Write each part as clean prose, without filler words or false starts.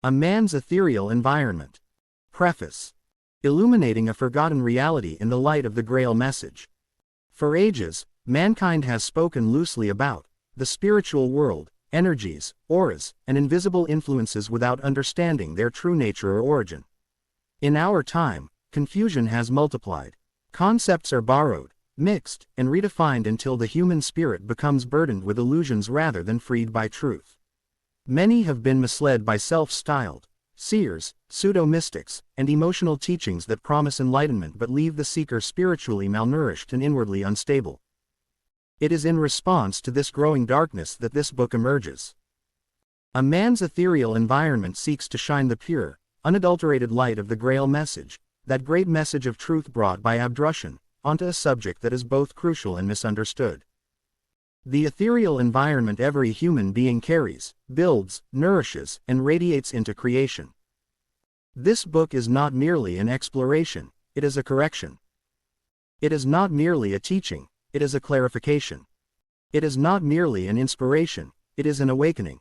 A Man's Ethereal Environment. Preface. Illuminating a forgotten reality in the light of the Grail Message. For ages, mankind has spoken loosely about the spiritual world, energies, auras, and invisible influences without understanding their true nature or origin. In our time, confusion has multiplied. Concepts are borrowed, mixed, and redefined until the human spirit becomes burdened with illusions rather than freed by truth. Many have been misled by self-styled seers, pseudo-mystics, and emotional teachings that promise enlightenment but leave the seeker spiritually malnourished and inwardly unstable. It is in response to this growing darkness that this book emerges. A Man's Ethereal Environment seeks to shine the pure, unadulterated light of the Grail Message, that great message of truth brought by abduction, onto a subject that is both crucial and misunderstood. The ethereal environment every human being carries, builds, nourishes, and radiates into creation. This book is not merely an exploration, it is a correction. It is not merely a teaching, it is a clarification. It is not merely an inspiration, it is an awakening.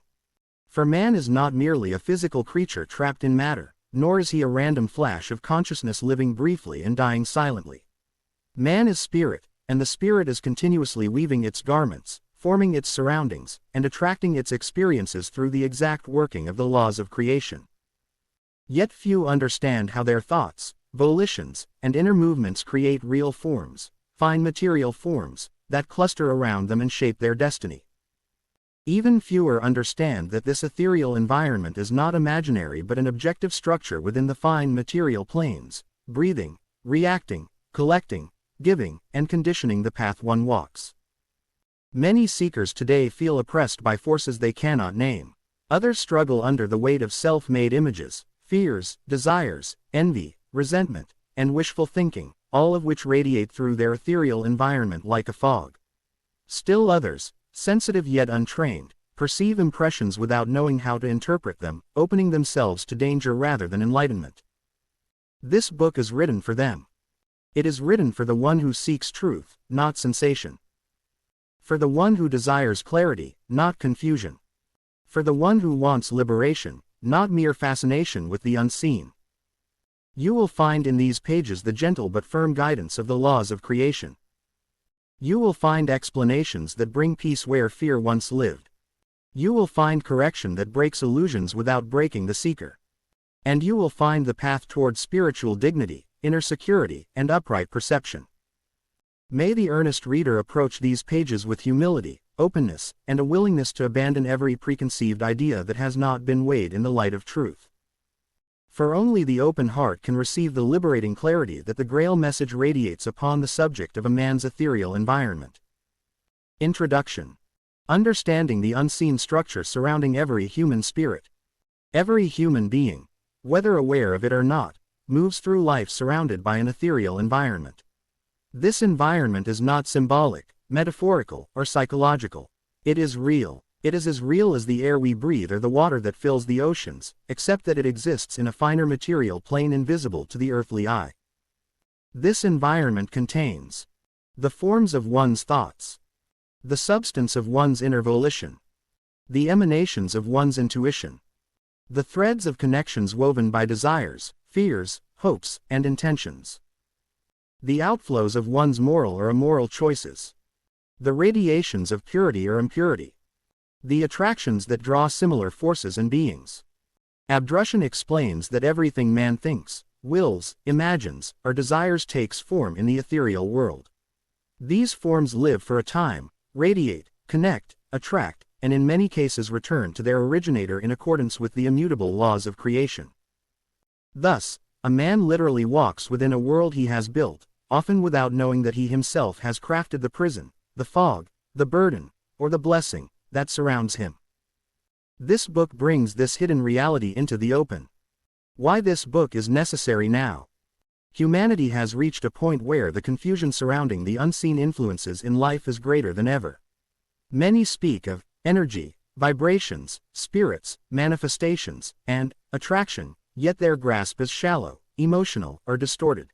For man is not merely a physical creature trapped in matter, nor is he a random flash of consciousness living briefly and dying silently. Man is spirit, and the spirit is continuously weaving its garments, forming its surroundings, and attracting its experiences through the exact working of the laws of creation. Yet few understand how their thoughts, volitions, and inner movements create real forms, fine material forms, that cluster around them and shape their destiny. Even fewer understand that this ethereal environment is not imaginary but an objective structure within the fine material planes, breathing, reacting, collecting, giving, and conditioning the path one walks. Many seekers today feel oppressed by forces they cannot name. Others struggle under the weight of self-made images, fears, desires, envy, resentment, and wishful thinking, all of which radiate through their ethereal environment like a fog. Still others, sensitive yet untrained, perceive impressions without knowing how to interpret them, opening themselves to danger rather than enlightenment. This book is written for them. It is written for the one who seeks truth, not sensation. For the one who desires clarity, not confusion. For the one who wants liberation, not mere fascination with the unseen. You will find in these pages the gentle but firm guidance of the laws of creation. You will find explanations that bring peace where fear once lived. You will find correction that breaks illusions without breaking the seeker. And you will find the path toward spiritual dignity, inner security, and upright perception. May the earnest reader approach these pages with humility, openness, and a willingness to abandon every preconceived idea that has not been weighed in the light of truth. For only the open heart can receive the liberating clarity that the Grail Message radiates upon the subject of a man's ethereal environment. Introduction. Understanding the unseen structure surrounding every human spirit. Every human being, whether aware of it or not, moves through life surrounded by an ethereal environment. This environment is not symbolic, metaphorical, or psychological. It is real. It is as real as the air we breathe or the water that fills the oceans, except that it exists in a finer material plane invisible to the earthly eye. This environment contains the forms of one's thoughts, the substance of one's inner volition, the emanations of one's intuition, the threads of connections woven by desires, fears, hopes, and intentions, the outflows of one's moral or immoral choices, the radiations of purity or impurity, the attractions that draw similar forces and beings. Abduction explains that everything man thinks, wills, imagines, or desires takes form in the ethereal world. These forms live for a time, radiate, connect, attract, and in many cases return to their originator in accordance with the immutable laws of creation. Thus, a man literally walks within a world he has built, often without knowing that he himself has crafted the prison, the fog, the burden, or the blessing that surrounds him. This book brings this hidden reality into the open. Why this book is necessary now. Humanity has reached a point where the confusion surrounding the unseen influences in life is greater than ever. Many speak of energy, vibrations, spirits, manifestations, and attraction, yet their grasp is shallow, emotional, or distorted.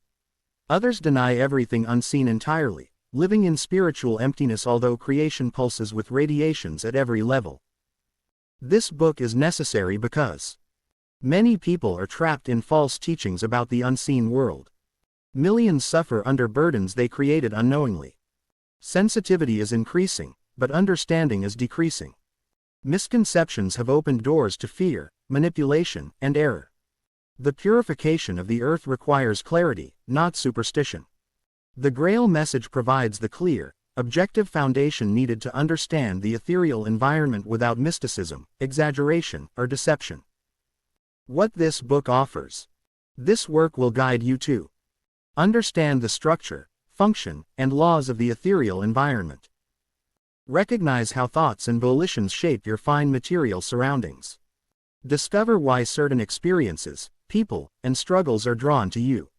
Others deny everything unseen entirely, living in spiritual emptiness although creation pulses with radiations at every level. This book is necessary because Many people are trapped in false teachings about the unseen world. Millions suffer under burdens they created unknowingly. Sensitivity is increasing, but understanding is decreasing. Misconceptions have opened doors to fear, manipulation, and error. The purification of the earth requires clarity, not superstition. The Grail Message provides the clear, objective foundation needed to understand the ethereal environment without mysticism, exaggeration, or deception. What this book offers. This work will guide you to understand the structure, function, and laws of the ethereal environment. Recognize how thoughts and volitions shape your fine material surroundings. Discover why certain experiences, people, and struggles are drawn to you.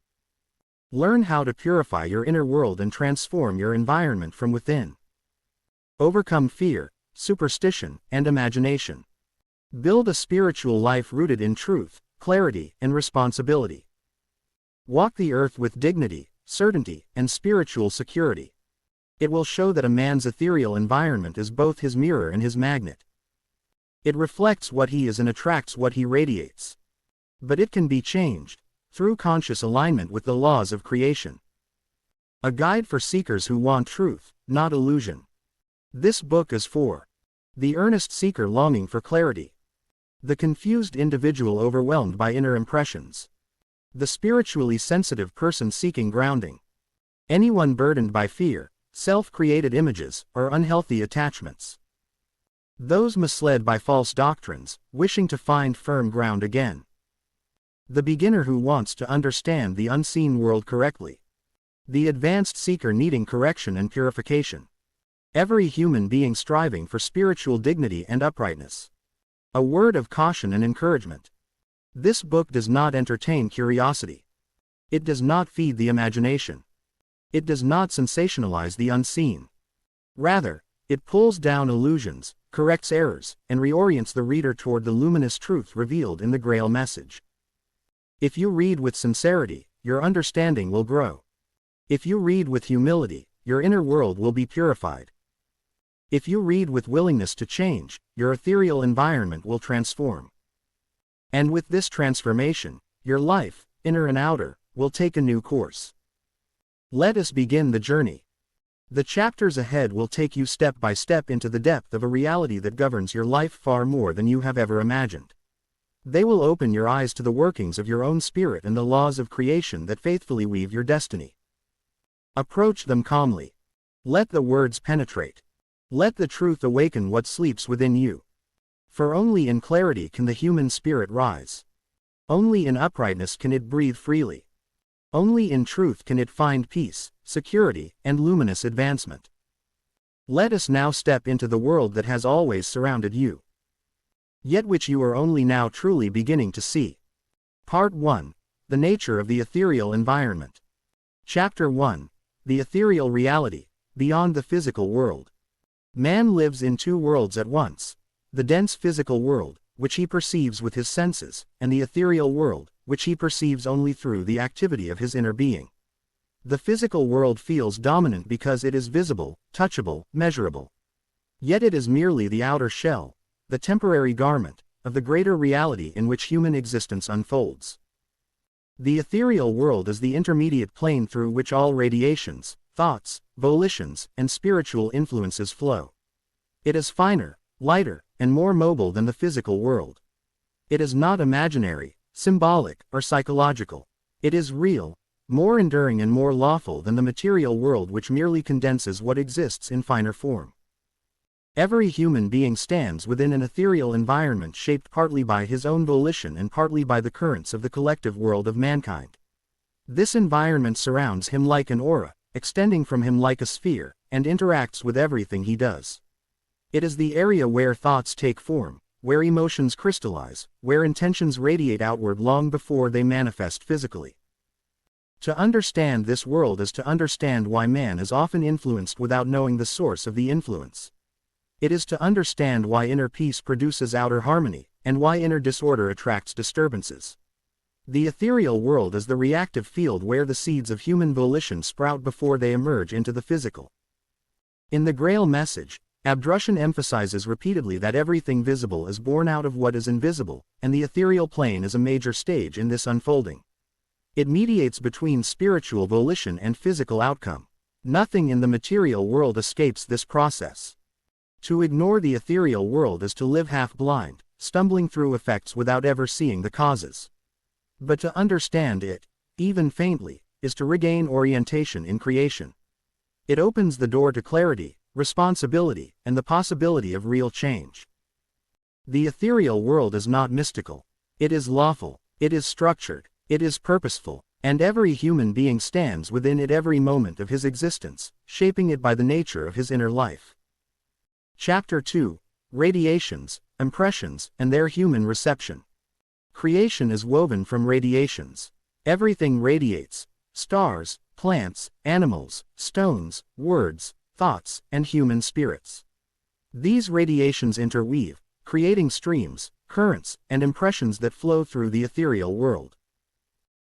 Learn how to purify your inner world and transform your environment from within. Overcome fear, superstition, and imagination. Build a spiritual life rooted in truth, clarity, and responsibility. Walk the earth with dignity, certainty, and spiritual security. It will show that a man's ethereal environment is both his mirror and his magnet. It reflects what he is and attracts what he radiates. But it can be changed through conscious alignment with the laws of creation. A guide for seekers who want truth, not illusion. This book is for the earnest seeker longing for clarity, the confused individual overwhelmed by inner impressions, the spiritually sensitive person seeking grounding, anyone burdened by fear, self-created images, or unhealthy attachments, those misled by false doctrines, wishing to find firm ground again, the beginner who wants to understand the unseen world correctly, the advanced seeker needing correction and purification, every human being striving for spiritual dignity and uprightness. A word of caution and encouragement. This book does not entertain curiosity. It does not feed the imagination. It does not sensationalize the unseen. Rather, it pulls down illusions, corrects errors, and reorients the reader toward the luminous truth revealed in the Grail Message. If you read with sincerity, your understanding will grow. If you read with humility, your inner world will be purified. If you read with willingness to change, your ethereal environment will transform. And with this transformation, your life, inner and outer, will take a new course. Let us begin the journey. The chapters ahead will take you step by step into the depth of a reality that governs your life far more than you have ever imagined. They will open your eyes to the workings of your own spirit and the laws of creation that faithfully weave your destiny. Approach them calmly. Let the words penetrate. Let the truth awaken what sleeps within you. For only in clarity can the human spirit rise. Only in uprightness can it breathe freely. Only in truth can it find peace, security, and luminous advancement. Let us now step into the world that has always surrounded you, yet which you are only now truly beginning to see. Part 1. The nature of the ethereal environment. Chapter 1. The ethereal reality, beyond the physical world. Man lives in two worlds at once. The dense physical world, which he perceives with his senses, and the ethereal world, which he perceives only through the activity of his inner being. The physical world feels dominant because it is visible, touchable, measurable. Yet it is merely the outer shell, the temporary garment, of the greater reality in which human existence unfolds. The ethereal world is the intermediate plane through which all radiations, thoughts, volitions, and spiritual influences flow. It is finer, lighter, and more mobile than the physical world. It is not imaginary, symbolic, or psychological. It is real, more enduring and more lawful than the material world which merely condenses what exists in finer form. Every human being stands within an ethereal environment shaped partly by his own volition and partly by the currents of the collective world of mankind. This environment surrounds him like an aura, extending from him like a sphere, and interacts with everything he does. It is the area where thoughts take form, where emotions crystallize, where intentions radiate outward long before they manifest physically. To understand this world is to understand why man is often influenced without knowing the source of the influence. It is to understand why inner peace produces outer harmony, and why inner disorder attracts disturbances. The ethereal world is the reactive field where the seeds of human volition sprout before they emerge into the physical. In the Grail Message, Abdrushon emphasizes repeatedly that everything visible is born out of what is invisible, and the ethereal plane is a major stage in this unfolding. It mediates between spiritual volition and physical outcome. Nothing in the material world escapes this process. To ignore the ethereal world is to live half-blind, stumbling through effects without ever seeing the causes. But to understand it, even faintly, is to regain orientation in creation. It opens the door to clarity, responsibility, and the possibility of real change. The ethereal world is not mystical. It is lawful, it is structured, it is purposeful, and every human being stands within it every moment of his existence, shaping it by the nature of his inner life. Chapter 2: Radiations, Impressions, and Their Human Reception. Creation is woven from radiations. Everything radiates: stars, plants, animals, stones, words, thoughts, and human spirits. These radiations interweave, creating streams, currents, and impressions that flow through the ethereal world.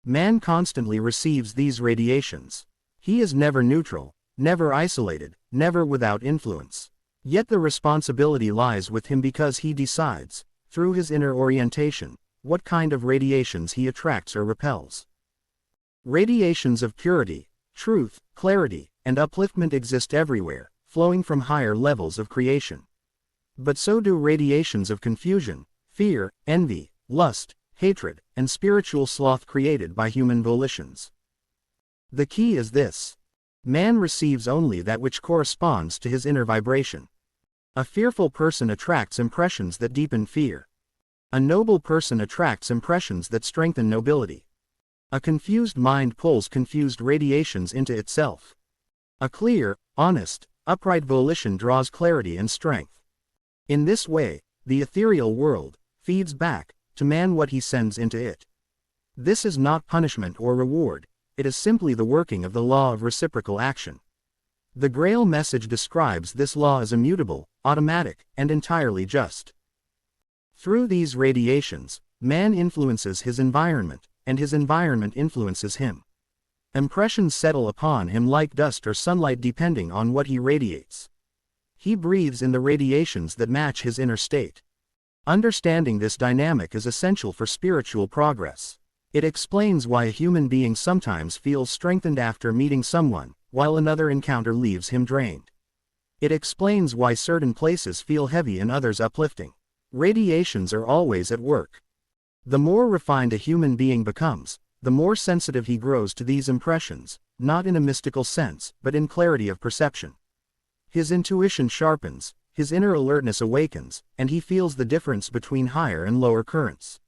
Man constantly receives these radiations. He is never neutral, never isolated, never without influence. Yet the responsibility lies with him because he decides, through his inner orientation, what kind of radiations he attracts or repels. Radiations of purity, truth, clarity, and upliftment exist everywhere, flowing from higher levels of creation. But so do radiations of confusion, fear, envy, lust, hatred, and spiritual sloth created by human volitions. The key is this: man receives only that which corresponds to his inner vibration. A fearful person attracts impressions that deepen fear. A noble person attracts impressions that strengthen nobility. A confused mind pulls confused radiations into itself. A clear, honest, upright volition draws clarity and strength. In this way, the ethereal world feeds back to man what he sends into it. This is not punishment or reward, it is simply the working of the law of reciprocal action. The Grail Message describes this law as immutable, automatic, and entirely just. Through these radiations, man influences his environment, and his environment influences him. Impressions settle upon him like dust or sunlight depending on what he radiates. He breathes in the radiations that match his inner state. Understanding this dynamic is essential for spiritual progress. It explains why a human being sometimes feels strengthened after meeting someone, while another encounter leaves him drained. It explains why certain places feel heavy and others uplifting. Radiations are always at work. The more refined a human being becomes, the more sensitive he grows to these impressions, not in a mystical sense, but in clarity of perception. His intuition sharpens, his inner alertness awakens, and he feels the difference between higher and lower currents.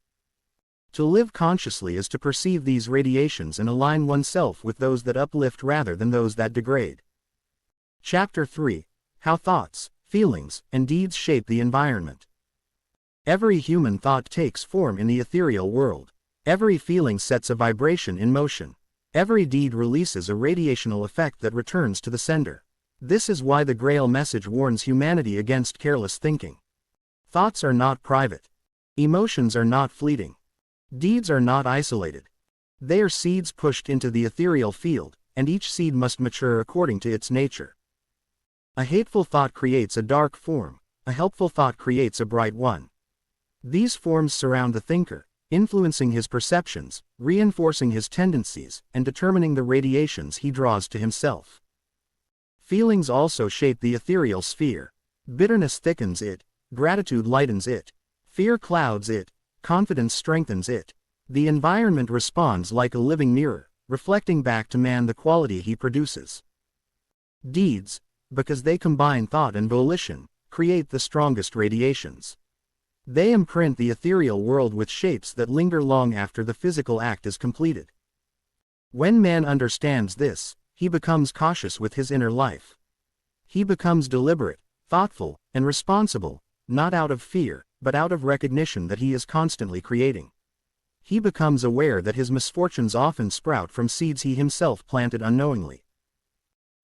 To live consciously is to perceive these radiations and align oneself with those that uplift rather than those that degrade. Chapter 3: How Thoughts, Feelings, and Deeds Shape the Environment. Every human thought takes form in the ethereal world. Every feeling sets a vibration in motion. Every deed releases a radiational effect that returns to the sender. This is why the Grail Message warns humanity against careless thinking. Thoughts are not private. Emotions are not fleeting. Deeds are not isolated. They are seeds pushed into the ethereal field, and each seed must mature according to its nature. A hateful thought creates a dark form, a helpful thought creates a bright one. These forms surround the thinker, influencing his perceptions, reinforcing his tendencies, and determining the radiations he draws to himself. Feelings also shape the ethereal sphere. Bitterness thickens it, gratitude lightens it, fear clouds it, confidence strengthens it. The environment responds like a living mirror, reflecting back to man the quality he produces. Deeds, because they combine thought and volition, create the strongest radiations. They imprint the ethereal world with shapes that linger long after the physical act is completed. When man understands this, he becomes cautious with his inner life. He becomes deliberate, thoughtful, and responsible, not out of fear, but out of recognition that he is constantly creating. He becomes aware that his misfortunes often sprout from seeds he himself planted unknowingly.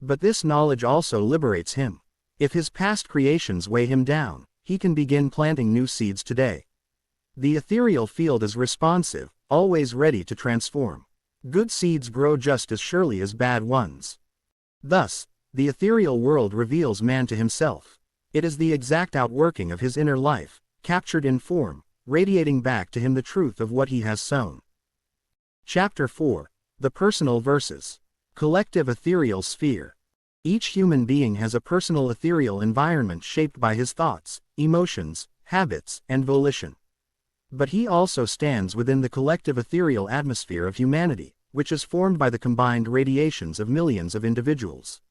But this knowledge also liberates him. If his past creations weigh him down, he can begin planting new seeds today. The ethereal field is responsive, always ready to transform. Good seeds grow just as surely as bad ones. Thus, the ethereal world reveals man to himself. It is the exact outworking of his inner life, captured in form, radiating back to him the truth of what he has sown. Chapter 4. The Personal versus Collective Ethereal Sphere. Each human being has a personal ethereal environment shaped by his thoughts, emotions, habits, and volition. But he also stands within the collective ethereal atmosphere of humanity, which is formed by the combined radiations of millions of individuals.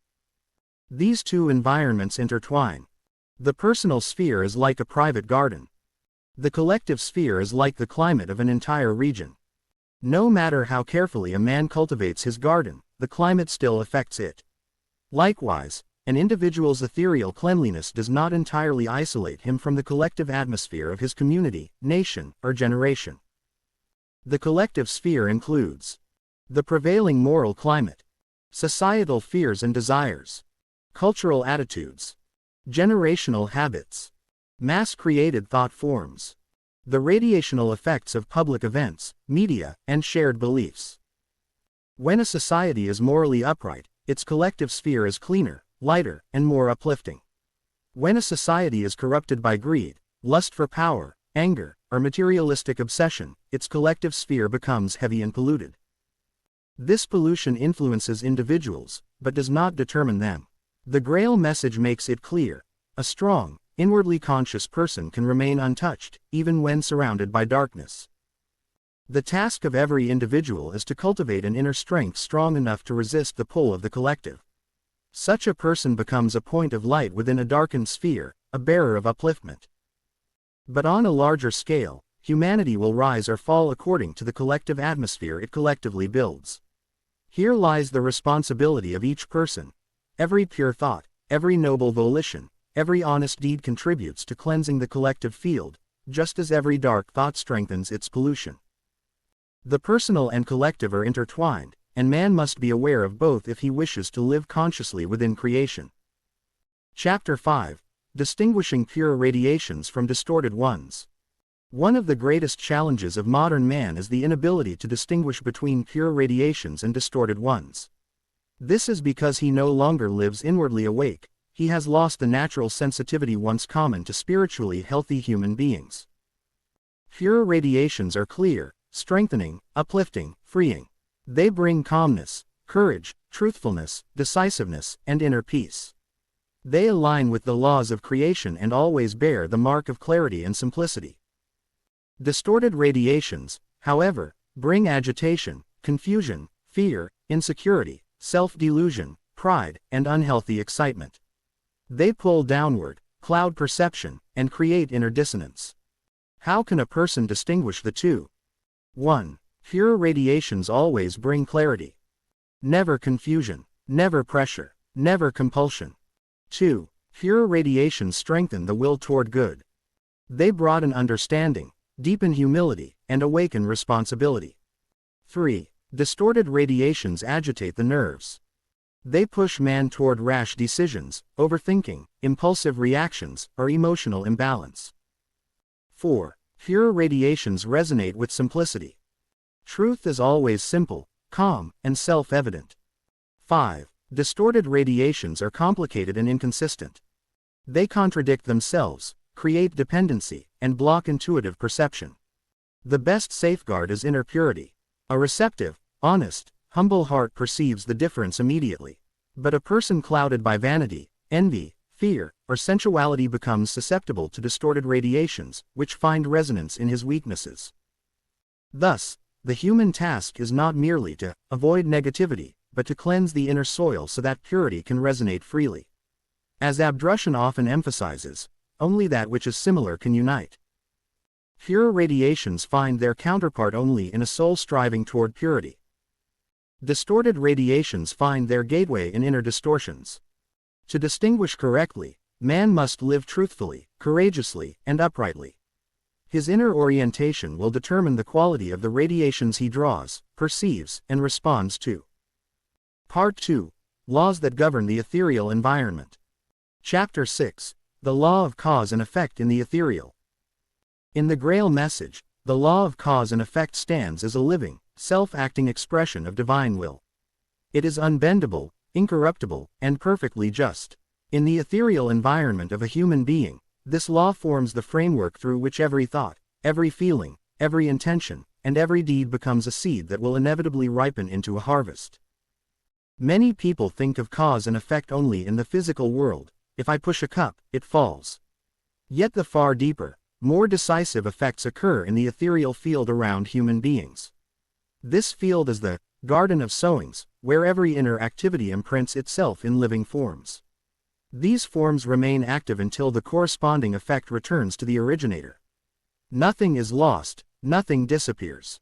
These two environments intertwine. The personal sphere is like a private garden. The collective sphere is like the climate of an entire region. No matter how carefully a man cultivates his garden, the climate still affects it. Likewise, an individual's ethereal cleanliness does not entirely isolate him from the collective atmosphere of his community, nation, or generation. The collective sphere includes the prevailing moral climate, societal fears and desires, cultural attitudes, generational habits, mass-created thought forms, the radiational effects of public events, media, and shared beliefs. When a society is morally upright, its collective sphere is cleaner, lighter, and more uplifting. When a society is corrupted by greed, lust for power, anger, or materialistic obsession, its collective sphere becomes heavy and polluted. This pollution influences individuals, but does not determine them. The Grail Message makes it clear: a strong, inwardly conscious person can remain untouched, even when surrounded by darkness. The task of every individual is to cultivate an inner strength strong enough to resist the pull of the collective. Such a person becomes a point of light within a darkened sphere, a bearer of upliftment. But on a larger scale, humanity will rise or fall according to the collective atmosphere it collectively builds. Here lies the responsibility of each person. Every pure thought, every noble volition, every honest deed contributes to cleansing the collective field, just as every dark thought strengthens its pollution. The personal and collective are intertwined, and man must be aware of both if he wishes to live consciously within creation. Chapter 5. Distinguishing pure radiations from distorted ones. One of the greatest challenges of modern man is the inability to distinguish between pure radiations and distorted ones. This is because he no longer lives inwardly awake. He has lost the natural sensitivity once common to spiritually healthy human beings. Pure radiations are clear, strengthening, uplifting, freeing. They bring calmness, courage, truthfulness, decisiveness, and inner peace. They align with the laws of creation and always bear the mark of clarity and simplicity. Distorted radiations, however, bring agitation, confusion, fear, insecurity, self-delusion, pride, and unhealthy excitement. They pull downward, cloud perception, and create inner dissonance. How can a person distinguish the two? 1. Pure radiations always bring clarity. Never confusion, never pressure, never compulsion. 2. Pure radiations strengthen the will toward good. They broaden understanding, deepen humility, and awaken responsibility. 3. Distorted radiations agitate the nerves. They push man toward rash decisions, overthinking, impulsive reactions, or emotional imbalance. 4. Pure radiations resonate with simplicity. Truth is always simple, calm, and self-evident. 5. Distorted radiations are complicated and inconsistent. They contradict themselves, create dependency, and block intuitive perception. The best safeguard is inner purity. A receptive, honest, humble heart perceives the difference immediately. But a person clouded by vanity, envy, fear, or sensuality becomes susceptible to distorted radiations, which find resonance in his weaknesses. Thus, the human task is not merely to avoid negativity, but to cleanse the inner soil so that purity can resonate freely. As Abdrushan often emphasizes, only that which is similar can unite. Pure radiations find their counterpart only in a soul striving toward purity. Distorted radiations find their gateway in inner distortions. To distinguish correctly, man must live truthfully, courageously, and uprightly. His inner orientation will determine the quality of the radiations he draws, perceives, and responds to. Part 2. Laws that govern the ethereal environment. Chapter 6. The law of cause and effect in the ethereal. In the Grail Message, the law of cause and effect stands as a living, self-acting expression of divine will. It is unbendable, incorruptible, and perfectly just. In the ethereal environment of a human being, this law forms the framework through which every thought, every feeling, every intention, and every deed becomes a seed that will inevitably ripen into a harvest. Many people think of cause and effect only in the physical world. If I push a cup, it falls. Yet the far deeper, more decisive effects occur in the ethereal field around human beings. This field is the garden of sowings, where every inner activity imprints itself in living forms. These forms remain active until the corresponding effect returns to the originator. Nothing is lost, nothing disappears.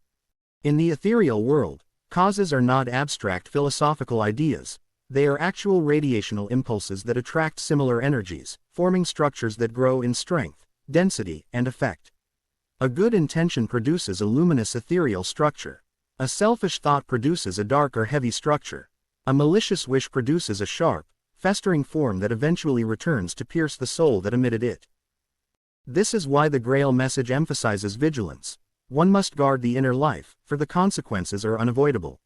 In the ethereal world, causes are not abstract philosophical ideas, they are actual radiational impulses that attract similar energies, forming structures that grow in strength, density, and effect. A good intention produces a luminous ethereal structure. A selfish thought produces a dark or heavy structure. A malicious wish produces a sharp, festering form that eventually returns to pierce the soul that emitted it. This is why the Grail Message emphasizes vigilance. One must guard the inner life, for the consequences are unavoidable.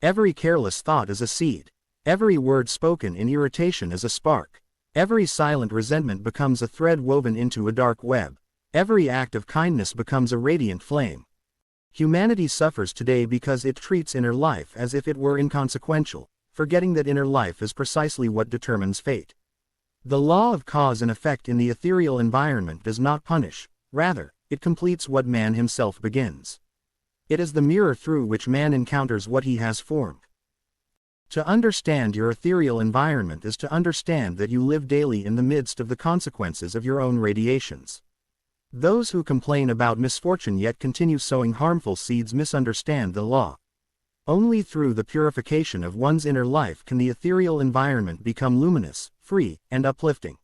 Every careless thought is a seed. Every word spoken in irritation is a spark. Every silent resentment becomes a thread woven into a dark web. Every act of kindness becomes a radiant flame. Humanity suffers today because it treats inner life as if it were inconsequential, forgetting that inner life is precisely what determines fate. The law of cause and effect in the ethereal environment does not punish, rather, it completes what man himself begins. It is the mirror through which man encounters what he has formed. To understand your ethereal environment is to understand that you live daily in the midst of the consequences of your own radiations. Those who complain about misfortune yet continue sowing harmful seeds misunderstand the law. Only through the purification of one's inner life can the ethereal environment become luminous, free, and uplifting.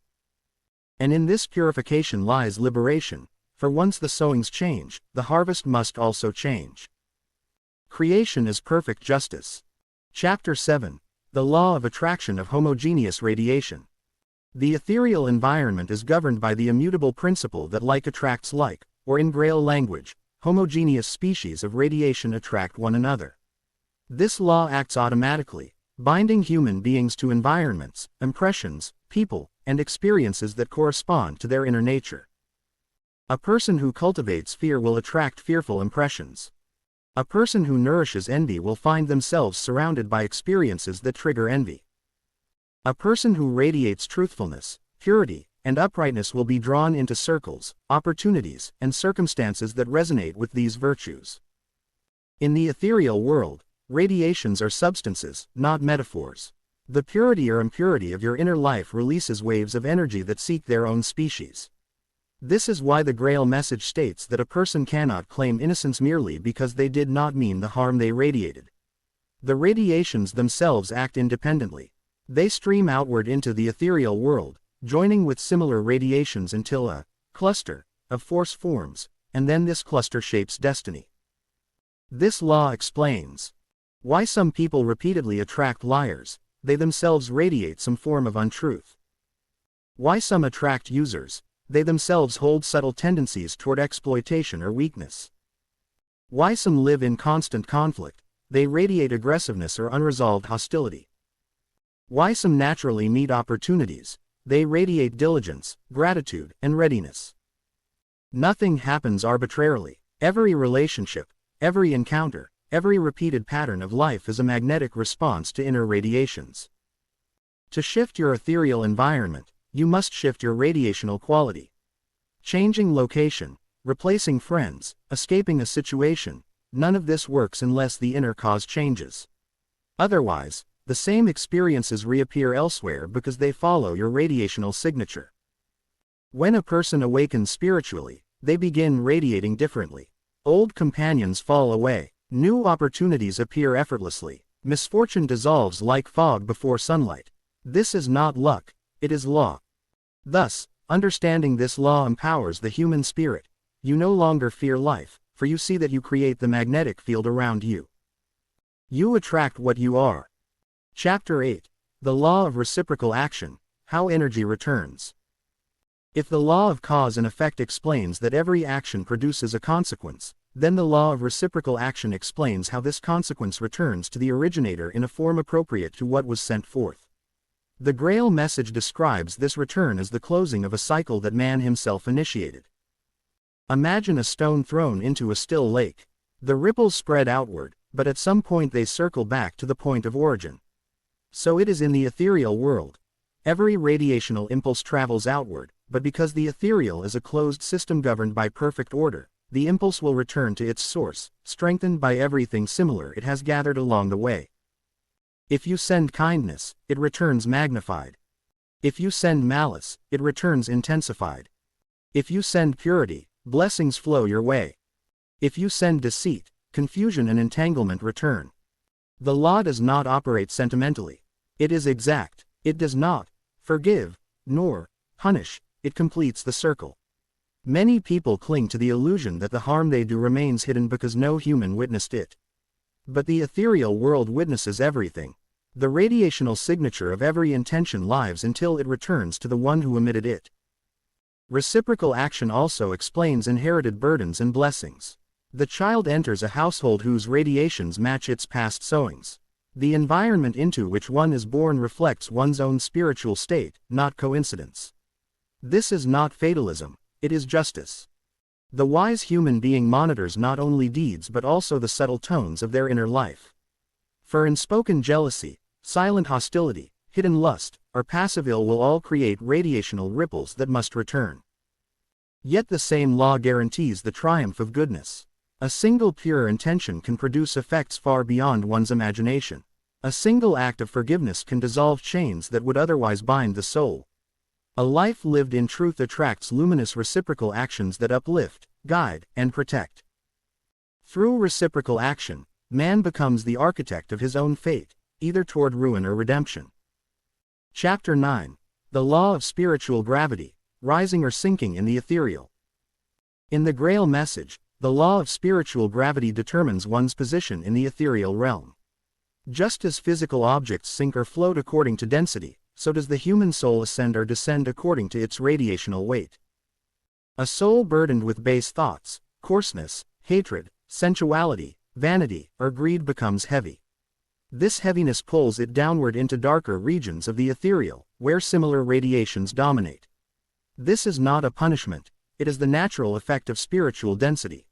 And in this purification lies liberation, for once the sowings change, the harvest must also change. Creation is perfect justice. Chapter 7. The Law of Attraction of Homogeneous Radiation. The ethereal environment is governed by the immutable principle that like attracts like, or in Grail language, homogeneous species of radiation attract one another. This law acts automatically, binding human beings to environments, impressions, people, and experiences that correspond to their inner nature. A person who cultivates fear will attract fearful impressions. A person who nourishes envy will find themselves surrounded by experiences that trigger envy. A person who radiates truthfulness, purity, and uprightness will be drawn into circles, opportunities, and circumstances that resonate with these virtues. In the ethereal world, radiations are substances, not metaphors. The purity or impurity of your inner life releases waves of energy that seek their own species. This is why the Grail Message states that a person cannot claim innocence merely because they did not mean the harm they radiated. The radiations themselves act independently. They stream outward into the ethereal world, joining with similar radiations until a cluster of force forms, and then this cluster shapes destiny. This law explains why some people repeatedly attract liars, they themselves radiate some form of untruth. Why some attract users, they themselves hold subtle tendencies toward exploitation or weakness. Why some live in constant conflict, they radiate aggressiveness or unresolved hostility. Why some naturally meet opportunities, they radiate diligence, gratitude, and readiness. Nothing happens arbitrarily. Every relationship, every encounter, every repeated pattern of life is a magnetic response to inner radiations. To shift your ethereal environment, you must shift your radiational quality. Changing location, replacing friends, escaping a situation, none of this works unless the inner cause changes. Otherwise, the same experiences reappear elsewhere because they follow your radiational signature. When a person awakens spiritually, they begin radiating differently. Old companions fall away, new opportunities appear effortlessly, misfortune dissolves like fog before sunlight. This is not luck, it is law. Thus, understanding this law empowers the human spirit. You no longer fear life, for you see that you create the magnetic field around you. You attract what you are. Chapter 8. The Law of Reciprocal Action, How Energy Returns. If the law of cause and effect explains that every action produces a consequence, then the law of reciprocal action explains how this consequence returns to the originator in a form appropriate to what was sent forth. The Grail Message describes this return as the closing of a cycle that man himself initiated. Imagine a stone thrown into a still lake. The ripples spread outward, but at some point they circle back to the point of origin. So it is in the ethereal world. Every radiational impulse travels outward, but because the ethereal is a closed system governed by perfect order, the impulse will return to its source, strengthened by everything similar it has gathered along the way. If you send kindness, it returns magnified. If you send malice, it returns intensified. If you send purity, blessings flow your way. If you send deceit, confusion and entanglement return. The law does not operate sentimentally. It is exact. It does not forgive, nor punish. It completes the circle. Many people cling to the illusion that the harm they do remains hidden because no human witnessed it. But the ethereal world witnesses everything. The radiational signature of every intention lives until it returns to the one who emitted it. Reciprocal action also explains inherited burdens and blessings. The child enters a household whose radiations match its past sowings. The environment into which one is born reflects one's own spiritual state, not coincidence. This is not fatalism, it is justice. The wise human being monitors not only deeds but also the subtle tones of their inner life. For unspoken jealousy, silent hostility, hidden lust, or passive ill will all create radiational ripples that must return. Yet the same law guarantees the triumph of goodness. A single pure intention can produce effects far beyond one's imagination. A single act of forgiveness can dissolve chains that would otherwise bind the soul. A life lived in truth attracts luminous reciprocal actions that uplift, guide, and protect. Through reciprocal action, man becomes the architect of his own fate, either toward ruin or redemption. Chapter 9. The Law of Spiritual Gravity, Rising or Sinking in the Ethereal. In the Grail Message, the law of spiritual gravity determines one's position in the ethereal realm. Just as physical objects sink or float according to density, so does the human soul ascend or descend according to its radiational weight. A soul burdened with base thoughts, coarseness, hatred, sensuality, vanity, or greed becomes heavy. This heaviness pulls it downward into darker regions of the ethereal, where similar radiations dominate. This is not a punishment, it is the natural effect of spiritual density.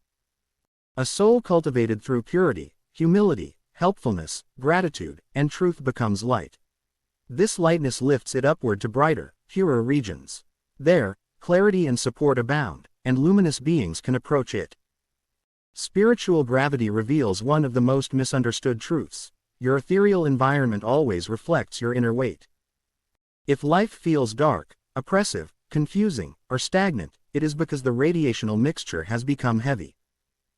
A soul cultivated through purity, humility, helpfulness, gratitude, and truth becomes light. This lightness lifts it upward to brighter, purer regions. There, clarity and support abound, and luminous beings can approach it. Spiritual gravity reveals one of the most misunderstood truths. Your ethereal environment always reflects your inner weight. If life feels dark, oppressive, confusing, or stagnant, it is because the radiational mixture has become heavy.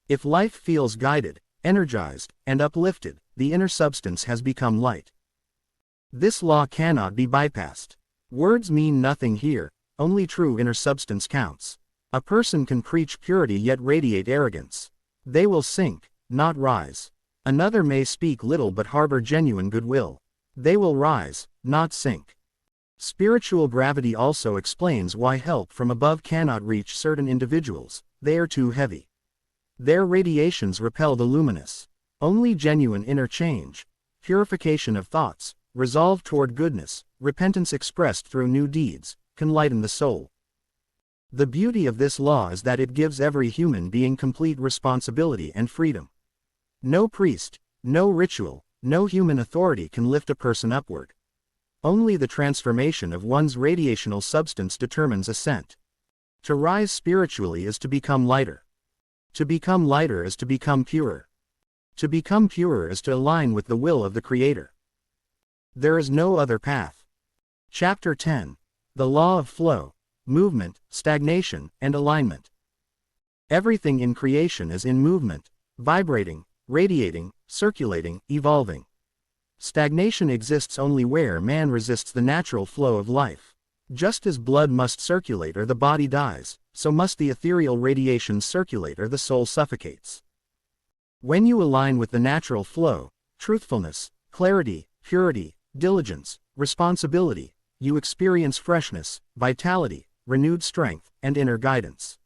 If life feels guided, energized, and uplifted, the inner substance has become light. This law cannot be bypassed. Words mean nothing here, only true inner substance counts. A person can preach purity yet radiate arrogance. They will sink, not rise. Another may speak little but harbor genuine goodwill. They will rise, not sink. Spiritual gravity also explains why help from above cannot reach certain individuals, they are too heavy. Their radiations repel the luminous. Only genuine inner change, purification of thoughts, resolve toward goodness, repentance expressed through new deeds, can lighten the soul. The beauty of this law is that it gives every human being complete responsibility and freedom. No priest, no ritual, no human authority can lift a person upward. Only the transformation of one's radiational substance determines ascent. To rise spiritually is to become lighter. To become lighter is to become purer. To become purer is to align with the will of the Creator. There is no other path. Chapter 10. The Law of Flow, Movement, Stagnation, and Alignment. Everything in creation is in movement, vibrating, radiating, circulating, evolving. Stagnation exists only where man resists the natural flow of life. Just as blood must circulate or the body dies, so must the ethereal radiations circulate or the soul suffocates. When you align with the natural flow, truthfulness, clarity, purity, diligence, responsibility, you experience freshness, vitality, renewed strength, and inner guidance.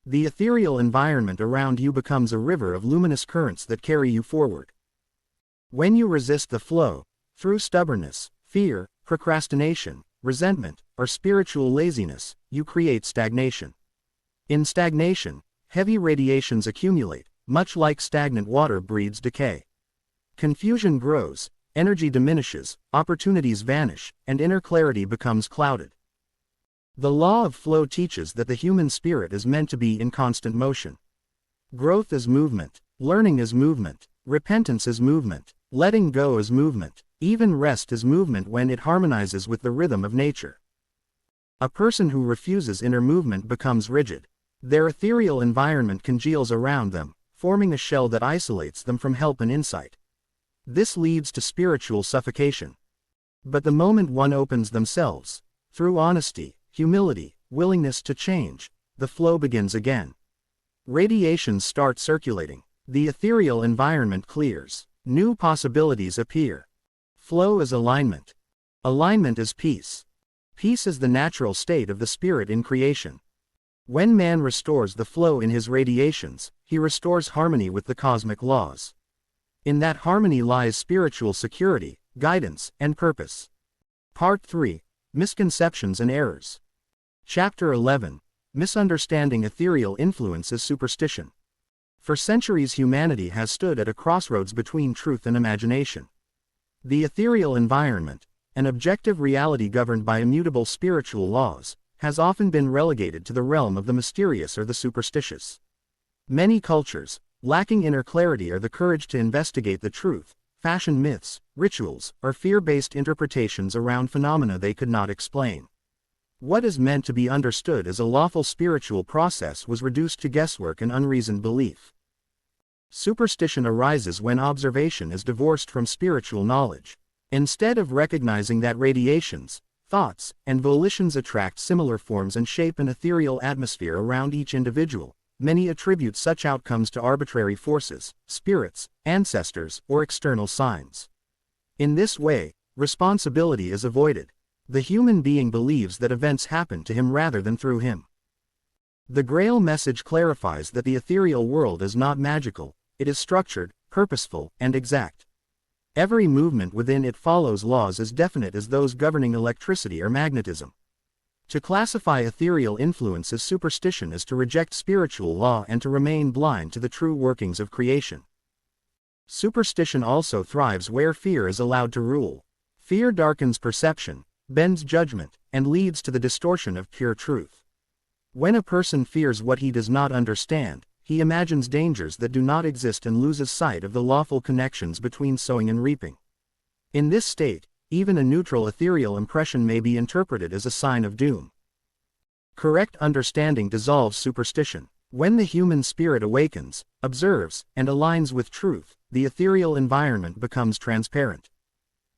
The ethereal environment around you becomes a river of luminous currents that carry you forward. When you resist the flow, through stubbornness, fear, procrastination, resentment, or spiritual laziness, you create stagnation. In stagnation, heavy radiations accumulate, much like stagnant water breeds decay. Confusion grows, energy diminishes, opportunities vanish, and inner clarity becomes clouded. The law of flow teaches that the human spirit is meant to be in constant motion. Growth is movement, learning is movement, repentance is movement, letting go is movement, even rest is movement when it harmonizes with the rhythm of nature. A person who refuses inner movement becomes rigid. Their ethereal environment congeals around them, forming a shell that isolates them from help and insight. This leads to spiritual suffocation. But the moment one opens themselves, through honesty, humility, willingness to change, the flow begins again. Radiations start circulating. The ethereal environment clears. New possibilities appear. Flow is alignment. Alignment is peace. Peace is the natural state of the spirit in creation. When man restores the flow in his radiations, he restores harmony with the cosmic laws. In that harmony lies spiritual security, guidance, and purpose. Part 3. Misconceptions and Errors. Chapter 11. Misunderstanding ethereal influence is superstition. For centuries humanity has stood at a crossroads between truth and imagination. The ethereal environment, an objective reality governed by immutable spiritual laws, has often been relegated to the realm of the mysterious or the superstitious. Many cultures, lacking inner clarity or the courage to investigate the truth, fashion myths, rituals, or fear-based interpretations around phenomena they could not explain. What is meant to be understood as a lawful spiritual process was reduced to guesswork and unreasoned belief. Superstition arises when observation is divorced from spiritual knowledge. Instead of recognizing that radiations, thoughts, and volitions attract similar forms and shape an ethereal atmosphere around each individual, many attribute such outcomes to arbitrary forces, spirits, ancestors, or external signs. In this way, responsibility is avoided. The human being believes that events happen to him rather than through him. The Grail Message clarifies that the ethereal world is not magical, it is structured, purposeful, and exact. Every movement within it follows laws as definite as those governing electricity or magnetism. To classify ethereal influence as superstition is to reject spiritual law and to remain blind to the true workings of creation. Superstition also thrives where fear is allowed to rule. Fear darkens perception, bends judgment, and leads to the distortion of pure truth. When a person fears what he does not understand, he imagines dangers that do not exist and loses sight of the lawful connections between sowing and reaping. In this state, even a neutral ethereal impression may be interpreted as a sign of doom. Correct understanding dissolves superstition. When the human spirit awakens, observes, and aligns with truth, the ethereal environment becomes transparent.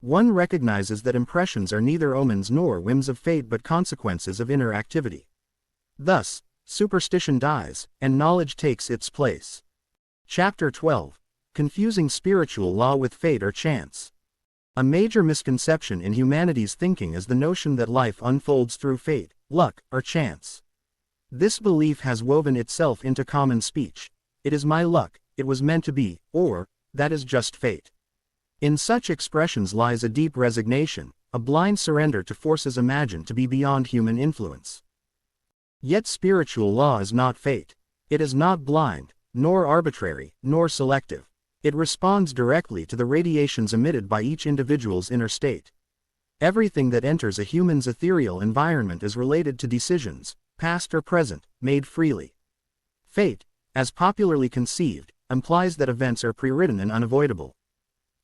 One recognizes that impressions are neither omens nor whims of fate but consequences of inner activity. Thus, superstition dies, and knowledge takes its place. Chapter 12. Confusing spiritual law with fate or chance. A major misconception in humanity's thinking is the notion that life unfolds through fate, luck, or chance. This belief has woven itself into common speech. It is my luck, it was meant to be, or, that is just fate. In such expressions lies a deep resignation, a blind surrender to forces imagined to be beyond human influence. Yet spiritual law is not fate. It is not blind, nor arbitrary, nor selective. It responds directly to the radiations emitted by each individual's inner state. Everything that enters a human's ethereal environment is related to decisions, past or present, made freely. Fate, as popularly conceived, implies that events are prewritten and unavoidable.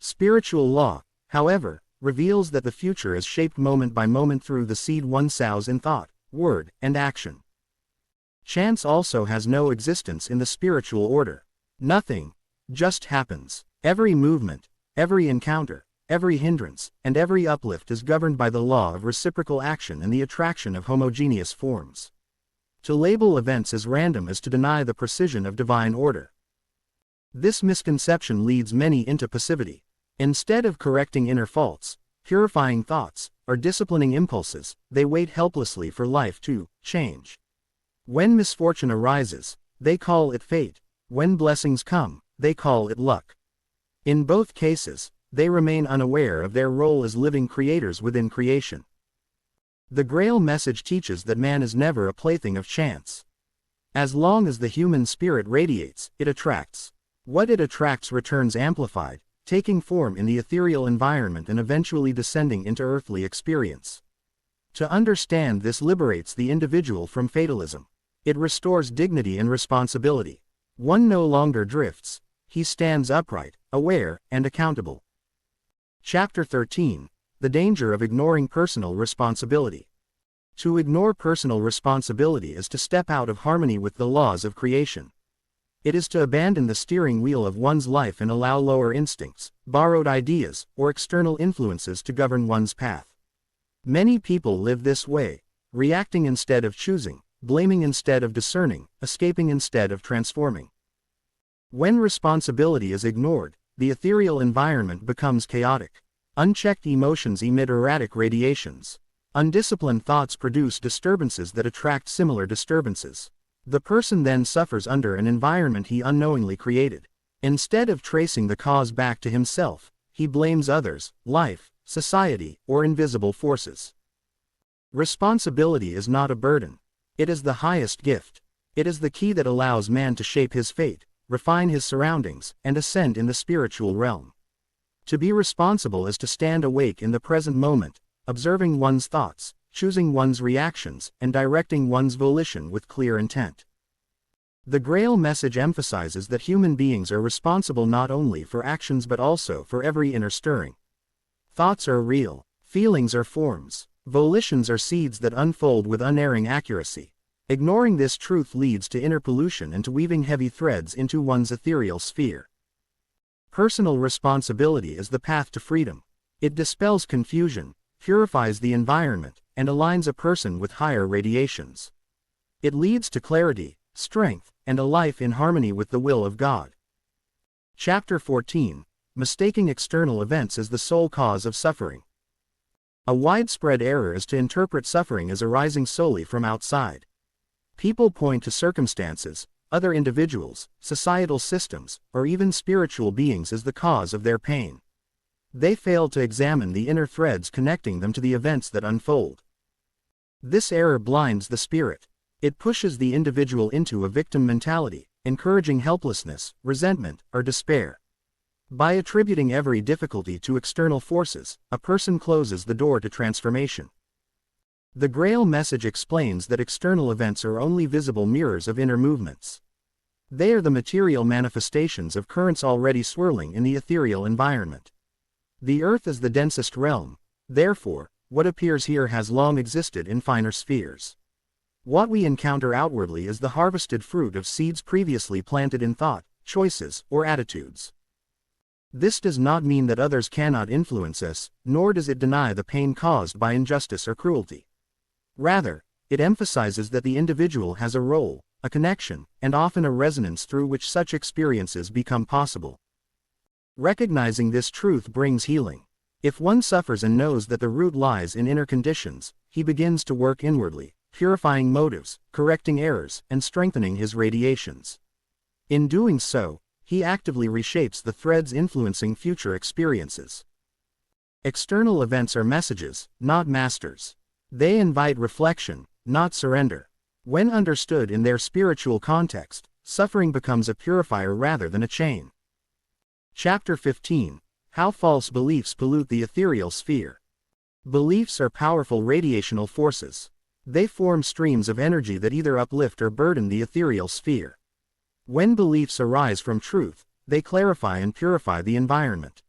Spiritual law, however, reveals that the future is shaped moment by moment through the seed one sows in thought, word, and action. Chance also has no existence in the spiritual order. Nothing just happens. Every movement, every encounter, every hindrance, and every uplift is governed by the law of reciprocal action and the attraction of homogeneous forms. To label events as random is to deny the precision of divine order. This misconception leads many into passivity. Instead of correcting inner faults, purifying thoughts, or disciplining impulses, they wait helplessly for life to change. When misfortune arises, they call it fate. When blessings come, they call it luck. In both cases, they remain unaware of their role as living creators within creation. The Grail Message teaches that man is never a plaything of chance. As long as the human spirit radiates, it attracts. What it attracts returns amplified, taking form in the ethereal environment and eventually descending into earthly experience. To understand this liberates the individual from fatalism. It restores dignity and responsibility. One no longer drifts. He stands upright, aware, and accountable. Chapter 13. The Danger of Ignoring Personal Responsibility. To ignore personal responsibility is to step out of harmony with the laws of creation. It is to abandon the steering wheel of one's life and allow lower instincts, borrowed ideas, or external influences to govern one's path. Many people live this way, reacting instead of choosing, blaming instead of discerning, escaping instead of transforming. When responsibility is ignored, the ethereal environment becomes chaotic. Unchecked emotions emit erratic radiations. Undisciplined thoughts produce disturbances that attract similar disturbances. The person then suffers under an environment he unknowingly created. Instead of tracing the cause back to himself, he blames others, life, society, or invisible forces. Responsibility is not a burden. It is the highest gift. It is the key that allows man to shape his fate, refine his surroundings, and ascend in the spiritual realm. To be responsible is to stand awake in the present moment, observing one's thoughts, choosing one's reactions, and directing one's volition with clear intent. The Grail Message emphasizes that human beings are responsible not only for actions but also for every inner stirring. Thoughts are real, feelings are forms, volitions are seeds that unfold with unerring accuracy. Ignoring this truth leads to inner pollution and to weaving heavy threads into one's ethereal sphere. Personal responsibility is the path to freedom. It dispels confusion, purifies the environment, and aligns a person with higher radiations. It leads to clarity, strength, and a life in harmony with the will of God. Chapter 14. Mistaking external events as the sole cause of suffering. A widespread error is to interpret suffering as arising solely from outside. People point to circumstances, other individuals, societal systems, or even spiritual beings as the cause of their pain. They fail to examine the inner threads connecting them to the events that unfold. This error blinds the spirit. It pushes the individual into a victim mentality, encouraging helplessness, resentment, or despair. By attributing every difficulty to external forces, a person closes the door to transformation. The Grail Message explains that external events are only visible mirrors of inner movements. They are the material manifestations of currents already swirling in the ethereal environment. The earth is the densest realm, therefore, what appears here has long existed in finer spheres. What we encounter outwardly is the harvested fruit of seeds previously planted in thought, choices, or attitudes. This does not mean that others cannot influence us, nor does it deny the pain caused by injustice or cruelty. Rather, it emphasizes that the individual has a role, a connection, and often a resonance through which such experiences become possible. Recognizing this truth brings healing. If one suffers and knows that the root lies in inner conditions, he begins to work inwardly, purifying motives, correcting errors, and strengthening his radiations. In doing so, he actively reshapes the threads influencing future experiences. External events are messages, not masters. They invite reflection, not surrender. When understood in their spiritual context, suffering becomes a purifier rather than a chain. Chapter 15. How False Beliefs Pollute the Ethereal Sphere. Beliefs are powerful radiational forces. They form streams of energy that either uplift or burden the ethereal sphere. When beliefs arise from truth, they clarify and purify the environment.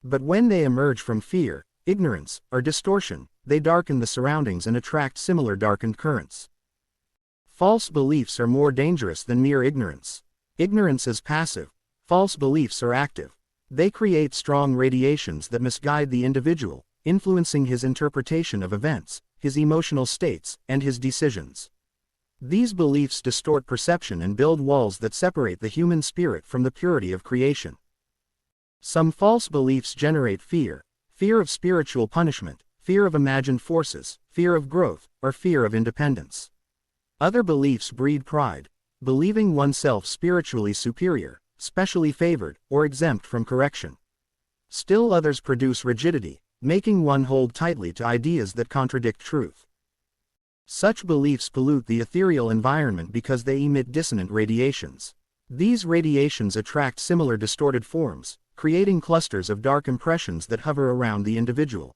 But when they emerge from fear, ignorance, or distortion, they darken the surroundings and attract similar darkened currents. False beliefs are more dangerous than mere ignorance. Ignorance is passive. False beliefs are active. They create strong radiations that misguide the individual, influencing his interpretation of events, his emotional states, and his decisions. These beliefs distort perception and build walls that separate the human spirit from the purity of creation. Some false beliefs generate fear of spiritual punishment, fear of imagined forces, fear of growth, or fear of independence. Other beliefs breed pride, believing oneself spiritually superior, specially favored, or exempt from correction. Still others produce rigidity, making one hold tightly to ideas that contradict truth. Such beliefs pollute the ethereal environment because they emit dissonant radiations. These radiations attract similar distorted forms, creating clusters of dark impressions that hover around the individual.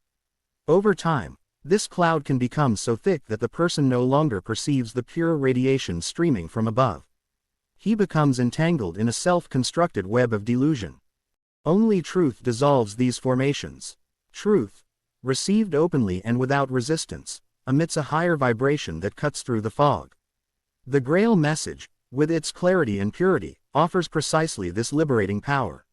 Over time, this cloud can become so thick that the person no longer perceives the pure radiation streaming from above. He becomes entangled in a self-constructed web of delusion. Only truth dissolves these formations. Truth, received openly and without resistance, emits a higher vibration that cuts through the fog. The Grail Message, with its clarity and purity, offers precisely this liberating power.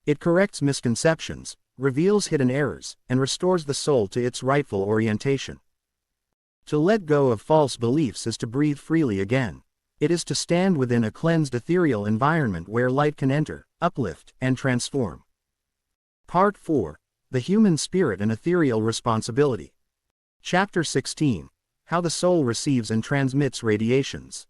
It corrects misconceptions, reveals hidden errors, and restores the soul to its rightful orientation. To let go of false beliefs is to breathe freely again. It is to stand within a cleansed ethereal environment where light can enter, uplift, and transform. Part 4. The Human Spirit and Ethereal Responsibility. Chapter 16. How the Soul Receives and Transmits Radiations.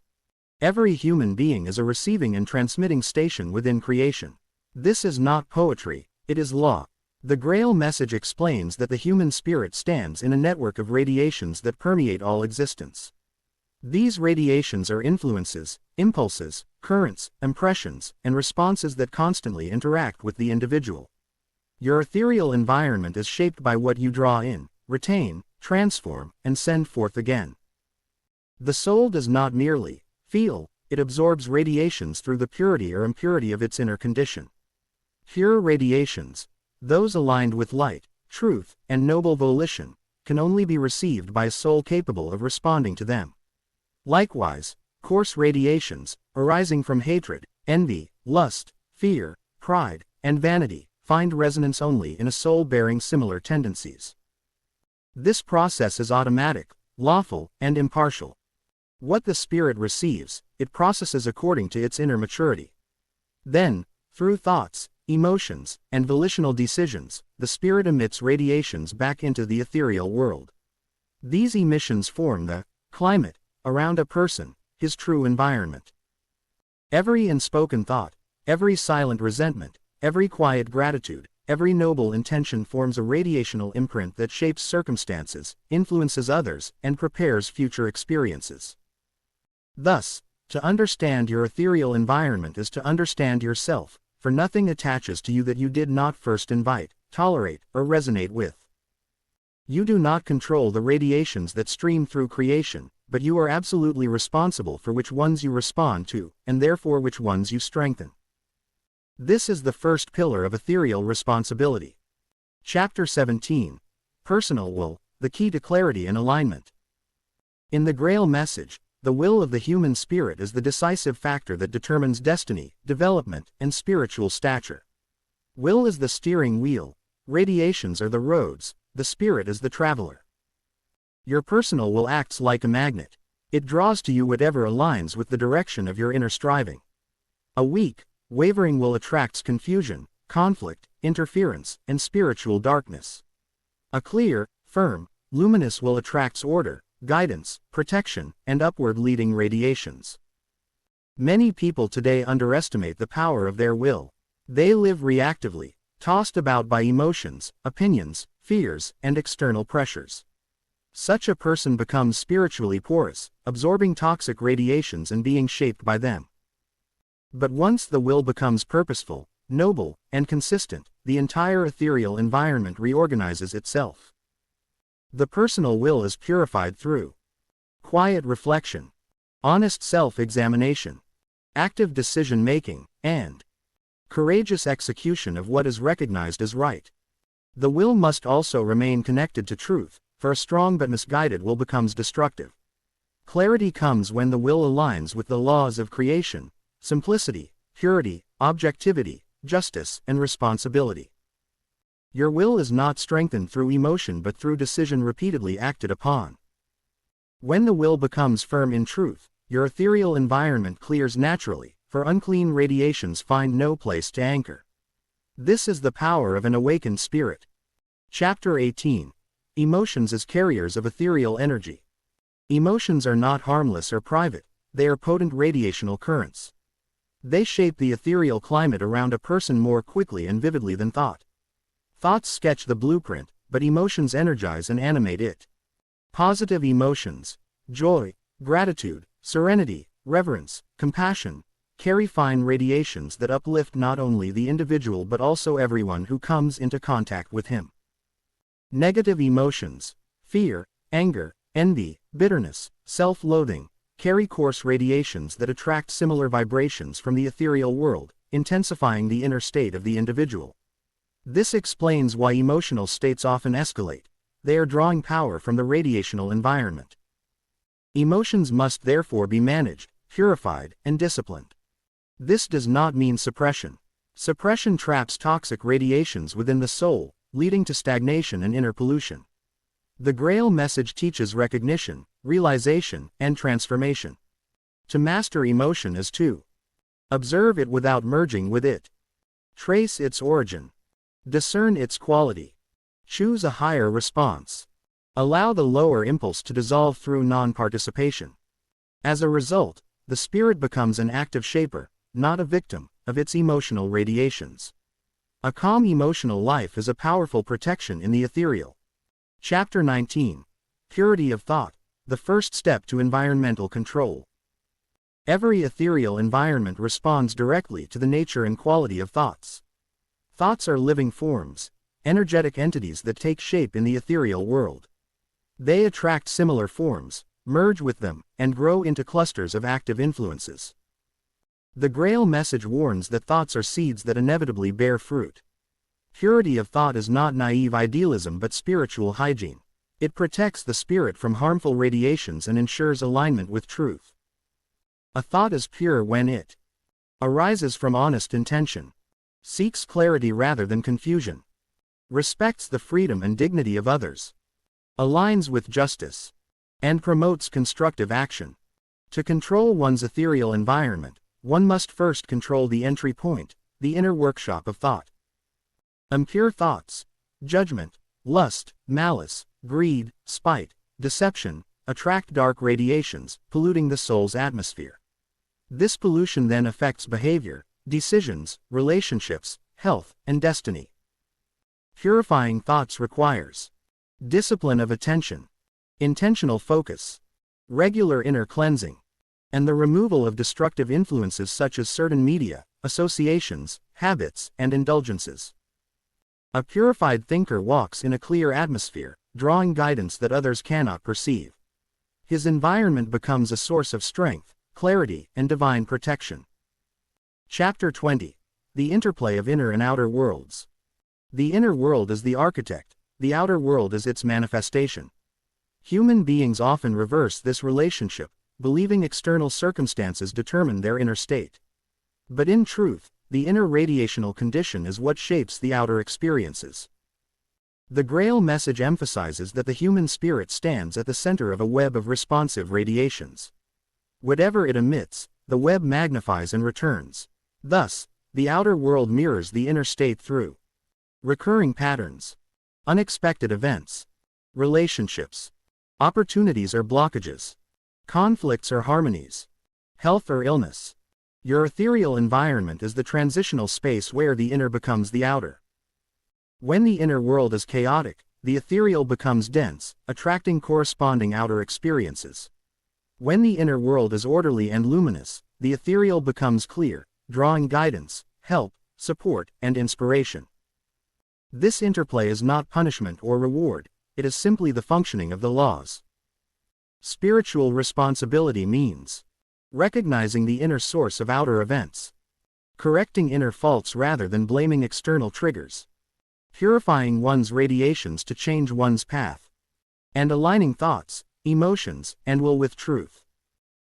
Every human being is a receiving and transmitting station within creation. This is not poetry, it is law. The Grail Message explains that the human spirit stands in a network of radiations that permeate all existence. These radiations are influences, impulses, currents, impressions, and responses that constantly interact with the individual. Your ethereal environment is shaped by what you draw in, retain, transform, and send forth again. The soul does not merely feel, it absorbs radiations through the purity or impurity of its inner condition. Pure radiations, those aligned with light, truth, and noble volition, can only be received by a soul capable of responding to them. Likewise, coarse radiations, arising from hatred, envy, lust, fear, pride, and vanity, find resonance only in a soul bearing similar tendencies. This process is automatic, lawful, and impartial. What the spirit receives, it processes according to its inner maturity. Then, through thoughts, emotions, and volitional decisions, the spirit emits radiations back into the ethereal world. These emissions form the climate around a person, his true environment. Every unspoken thought, every silent resentment, every quiet gratitude, every noble intention forms a radiational imprint that shapes circumstances, influences others, and prepares future experiences. Thus, to understand your ethereal environment is to understand yourself, for nothing attaches to you that you did not first invite, tolerate, or resonate with. You do not control the radiations that stream through creation, but you are absolutely responsible for which ones you respond to, and therefore which ones you strengthen. This is the first pillar of ethereal responsibility. Chapter 17. Personal Will, the Key to Clarity and Alignment. In the Grail Message, the will of the human spirit is the decisive factor that determines destiny, development, and spiritual stature. Will is the steering wheel, radiations are the roads, the spirit is the traveler. Your personal will acts like a magnet. It draws to you whatever aligns with the direction of your inner striving. A weak, wavering will attracts confusion, conflict, interference, and spiritual darkness. A clear, firm, luminous will attracts order, guidance, protection, and upward-leading radiations. Many people today underestimate the power of their will. They live reactively, tossed about by emotions, opinions, fears, and external pressures. Such a person becomes spiritually porous, absorbing toxic radiations and being shaped by them. But once the will becomes purposeful, noble, and consistent, the entire ethereal environment reorganizes itself. The personal will is purified through quiet reflection, honest self-examination, active decision-making, and courageous execution of what is recognized as right. The will must also remain connected to truth, for a strong but misguided will becomes destructive. Clarity comes when the will aligns with the laws of creation, simplicity, purity, objectivity, justice, and responsibility. Your will is not strengthened through emotion but through decision repeatedly acted upon. When the will becomes firm in truth, your ethereal environment clears naturally, for unclean radiations find no place to anchor. This is the power of an awakened spirit. Chapter 18. Emotions as carriers of ethereal energy. Emotions are not harmless or private, they are potent radiational currents. They shape the ethereal climate around a person more quickly and vividly than thought. Thoughts sketch the blueprint, but emotions energize and animate it. Positive emotions, joy, gratitude, serenity, reverence, compassion, carry fine radiations that uplift not only the individual but also everyone who comes into contact with him. Negative emotions, fear, anger, envy, bitterness, self-loathing, carry coarse radiations that attract similar vibrations from the ethereal world, intensifying the inner state of the individual. This explains why emotional states often escalate. They are drawing power from the radiational environment. Emotions must therefore be managed, purified, and disciplined. This does not mean suppression. Suppression traps toxic radiations within the soul, leading to stagnation and inner pollution. The Grail Message teaches recognition, realization, and transformation. To master emotion is to observe it without merging with it. Trace its origin. Discern its quality. Choose a higher response. Allow the lower impulse to dissolve through non-participation. As a result, the spirit becomes an active shaper, not a victim, of its emotional radiations. A calm emotional life is a powerful protection in the ethereal. Chapter 19. Purity of Thought, the first step to environmental control. Every ethereal environment responds directly to the nature and quality of thoughts. Thoughts are living forms, energetic entities that take shape in the ethereal world. They attract similar forms, merge with them, and grow into clusters of active influences. The Grail Message warns that thoughts are seeds that inevitably bear fruit. Purity of thought is not naive idealism but spiritual hygiene. It protects the spirit from harmful radiations and ensures alignment with truth. A thought is pure when it arises from honest intention, seeks clarity rather than confusion, respects the freedom and dignity of others, aligns with justice, and promotes constructive action. To control one's ethereal environment, one must first control the entry point, the inner workshop of thought. Impure thoughts, judgment, lust, malice, greed, spite, deception, attract dark radiations, polluting the soul's atmosphere. This pollution then affects behavior, decisions, relationships, health, and destiny. Purifying thoughts requires discipline of attention, intentional focus, regular inner cleansing, and the removal of destructive influences such as certain media, associations, habits, and indulgences. A purified thinker walks in a clear atmosphere, drawing guidance that others cannot perceive. His environment becomes a source of strength, clarity, and divine protection. Chapter 20. The Interplay of Inner and Outer Worlds. The inner world is the architect, the outer world is its manifestation. Human beings often reverse this relationship, believing external circumstances determine their inner state. But in truth, the inner radiational condition is what shapes the outer experiences. The Grail Message emphasizes that the human spirit stands at the center of a web of responsive radiations. Whatever it emits, the web magnifies and returns. Thus, the outer world mirrors the inner state through recurring patterns, unexpected events, relationships, opportunities or blockages, conflicts or harmonies, health or illness. Your ethereal environment is the transitional space where the inner becomes the outer. When the inner world is chaotic, the ethereal becomes dense, attracting corresponding outer experiences. When the inner world is orderly and luminous, the ethereal becomes clear, drawing guidance, help, support, and inspiration. This interplay is not punishment or reward, it is simply the functioning of the laws. Spiritual responsibility means recognizing the inner source of outer events, correcting inner faults rather than blaming external triggers, purifying one's radiations to change one's path, and aligning thoughts, emotions, and will with truth.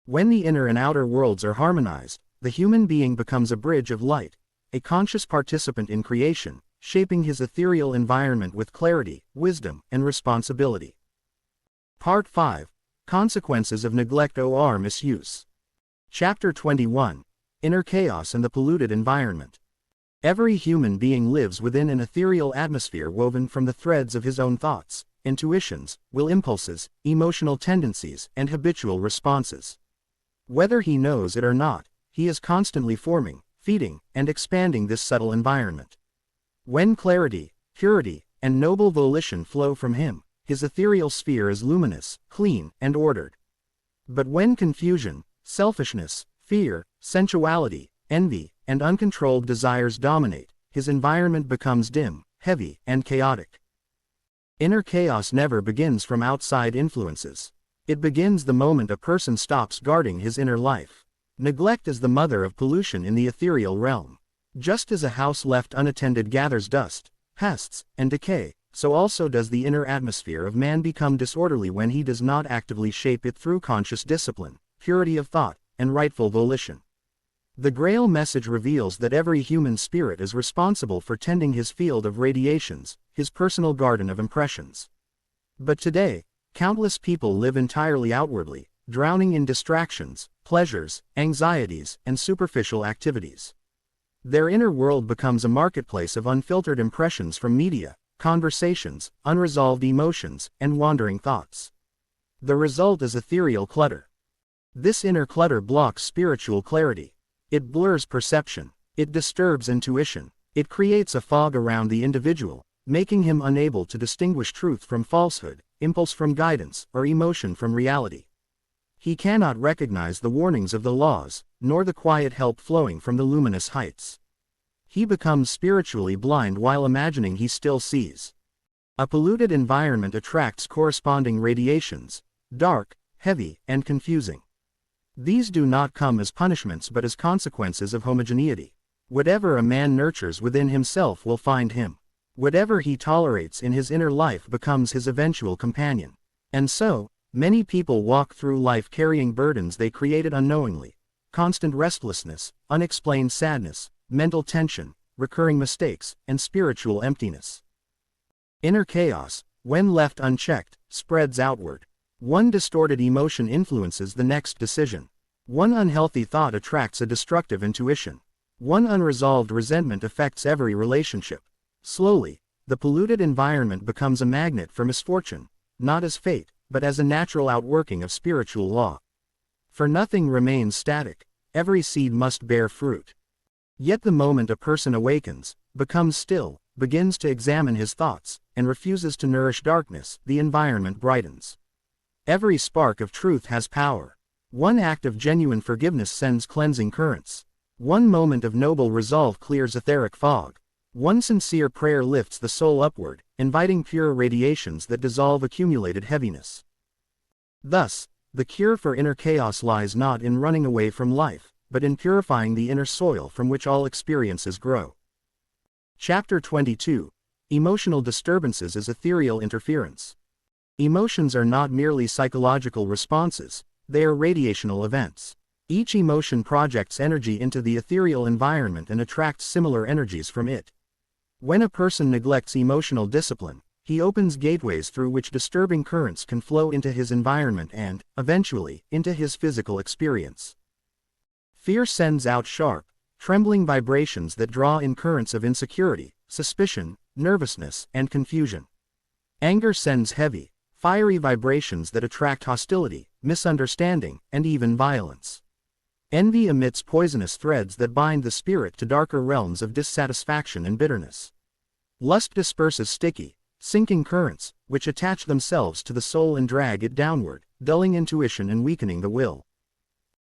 When the inner and outer worlds are harmonized, the human being becomes a bridge of light, a conscious participant in creation, shaping his ethereal environment with clarity, wisdom, and responsibility. Part 5. Consequences of Neglect or Misuse. Chapter 21. Inner Chaos and the Polluted Environment. Every human being lives within an ethereal atmosphere woven from the threads of his own thoughts, intuitions, will impulses, emotional tendencies, and habitual responses. Whether he knows it or not, he is constantly forming, feeding, and expanding this subtle environment. When clarity, purity, and noble volition flow from him. His ethereal sphere is luminous, clean, and ordered. But when confusion, selfishness, fear, sensuality, envy, and uncontrolled desires dominate, his environment becomes dim, heavy, and chaotic. Inner chaos never begins from outside influences. It begins the moment a person stops guarding his inner life. Neglect is the mother of pollution in the ethereal realm. Just as a house left unattended gathers dust, pests, and decay, so also does the inner atmosphere of man become disorderly when he does not actively shape it through conscious discipline, purity of thought, and rightful volition. The Grail Message reveals that every human spirit is responsible for tending his field of radiations, his personal garden of impressions. But today, countless people live entirely outwardly, drowning in distractions, pleasures, anxieties, and superficial activities. Their inner world becomes a marketplace of unfiltered impressions from media, conversations, unresolved emotions, and wandering thoughts. The result is ethereal clutter. This inner clutter blocks spiritual clarity. It blurs perception. It disturbs intuition. It creates a fog around the individual, making him unable to distinguish truth from falsehood, impulse from guidance, or emotion from reality. He cannot recognize the warnings of the laws, nor the quiet help flowing from the luminous heights. He becomes spiritually blind while imagining he still sees. A polluted environment attracts corresponding radiations, dark, heavy, and confusing. These do not come as punishments but as consequences of homogeneity. Whatever a man nurtures within himself will find him. Whatever he tolerates in his inner life becomes his eventual companion. And so, many people walk through life carrying burdens they created unknowingly. Constant restlessness, unexplained sadness, mental tension, recurring mistakes, and spiritual emptiness. Inner chaos, when left unchecked, spreads outward. One distorted emotion influences the next decision. One unhealthy thought attracts a destructive intuition. One unresolved resentment affects every relationship. Slowly, the polluted environment becomes a magnet for misfortune, not as fate, but as a natural outworking of spiritual law. For nothing remains static. Every seed must bear fruit. Yet the moment a person awakens, becomes still, begins to examine his thoughts, and refuses to nourish darkness, the environment brightens. Every spark of truth has power. One act of genuine forgiveness sends cleansing currents. One moment of noble resolve clears etheric fog. One sincere prayer lifts the soul upward, inviting pure radiations that dissolve accumulated heaviness. Thus, the cure for inner chaos lies not in running away from life, but in purifying the inner soil from which all experiences grow. Chapter 22. Emotional disturbances as ethereal interference. Emotions are not merely psychological responses, they are radiational events. Each emotion projects energy into the ethereal environment and attracts similar energies from it. When a person neglects emotional discipline, he opens gateways through which disturbing currents can flow into his environment and, eventually, into his physical experience. Fear sends out sharp, trembling vibrations that draw in currents of insecurity, suspicion, nervousness, and confusion. Anger sends heavy, fiery vibrations that attract hostility, misunderstanding, and even violence. Envy emits poisonous threads that bind the spirit to darker realms of dissatisfaction and bitterness. Lust disperses sticky, sinking currents, which attach themselves to the soul and drag it downward, dulling intuition and weakening the will.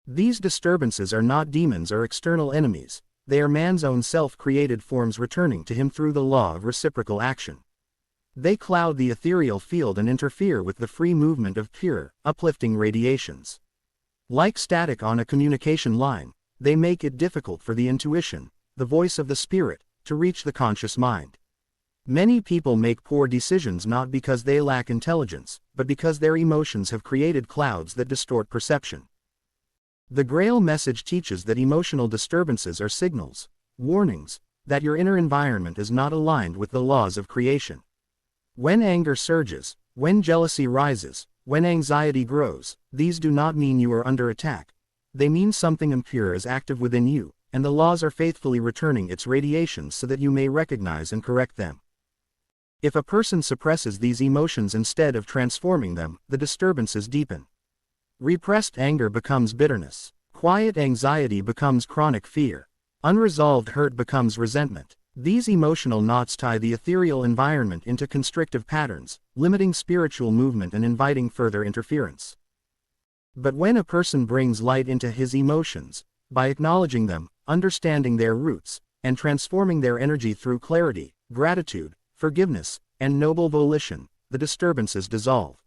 These disturbances are not demons or external enemies, they are man's own self-created forms returning to him through the law of reciprocal action. They cloud the ethereal field and interfere with the free movement of pure, uplifting radiations. Like static on a communication line, they make it difficult for the intuition, the voice of the spirit, to reach the conscious mind. Many people make poor decisions not because they lack intelligence, but because their emotions have created clouds that distort perception. The Grail Message teaches that emotional disturbances are signals, warnings, that your inner environment is not aligned with the laws of creation. When anger surges, when jealousy rises, when anxiety grows, these do not mean you are under attack. They mean something impure is active within you, and the laws are faithfully returning its radiations so that you may recognize and correct them. If a person suppresses these emotions instead of transforming them, the disturbances deepen. Repressed anger becomes bitterness. Quiet anxiety becomes chronic fear. Unresolved hurt becomes resentment. These emotional knots tie the ethereal environment into constrictive patterns, limiting spiritual movement and inviting further interference. But when a person brings light into his emotions, by acknowledging them, understanding their roots, and transforming their energy through clarity, gratitude, forgiveness, and noble volition, the disturbances dissolve.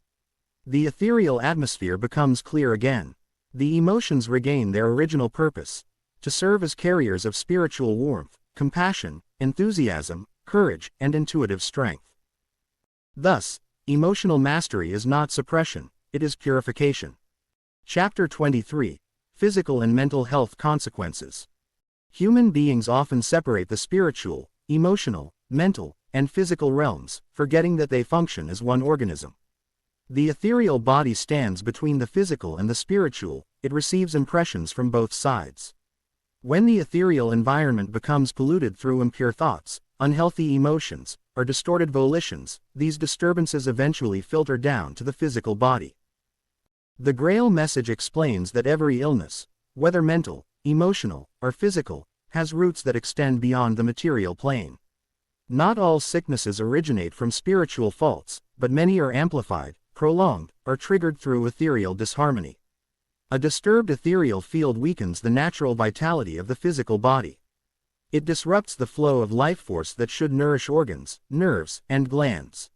The ethereal atmosphere becomes clear again. The emotions regain their original purpose, to serve as carriers of spiritual warmth, compassion, enthusiasm, courage, and intuitive strength. Thus, emotional mastery is not suppression, it is purification. Chapter 23: Physical and Mental Health Consequences. Human beings often separate the spiritual, emotional, mental, and physical realms, forgetting that they function as one organism. The ethereal body stands between the physical and the spiritual, it receives impressions from both sides. When the ethereal environment becomes polluted through impure thoughts, unhealthy emotions, or distorted volitions, these disturbances eventually filter down to the physical body. The Grail Message explains that every illness, whether mental, emotional, or physical, has roots that extend beyond the material plane. Not all sicknesses originate from spiritual faults, but many are amplified, prolonged, or triggered through ethereal disharmony. A disturbed ethereal field weakens the natural vitality of the physical body. It disrupts the flow of life force that should nourish organs, nerves, and glands.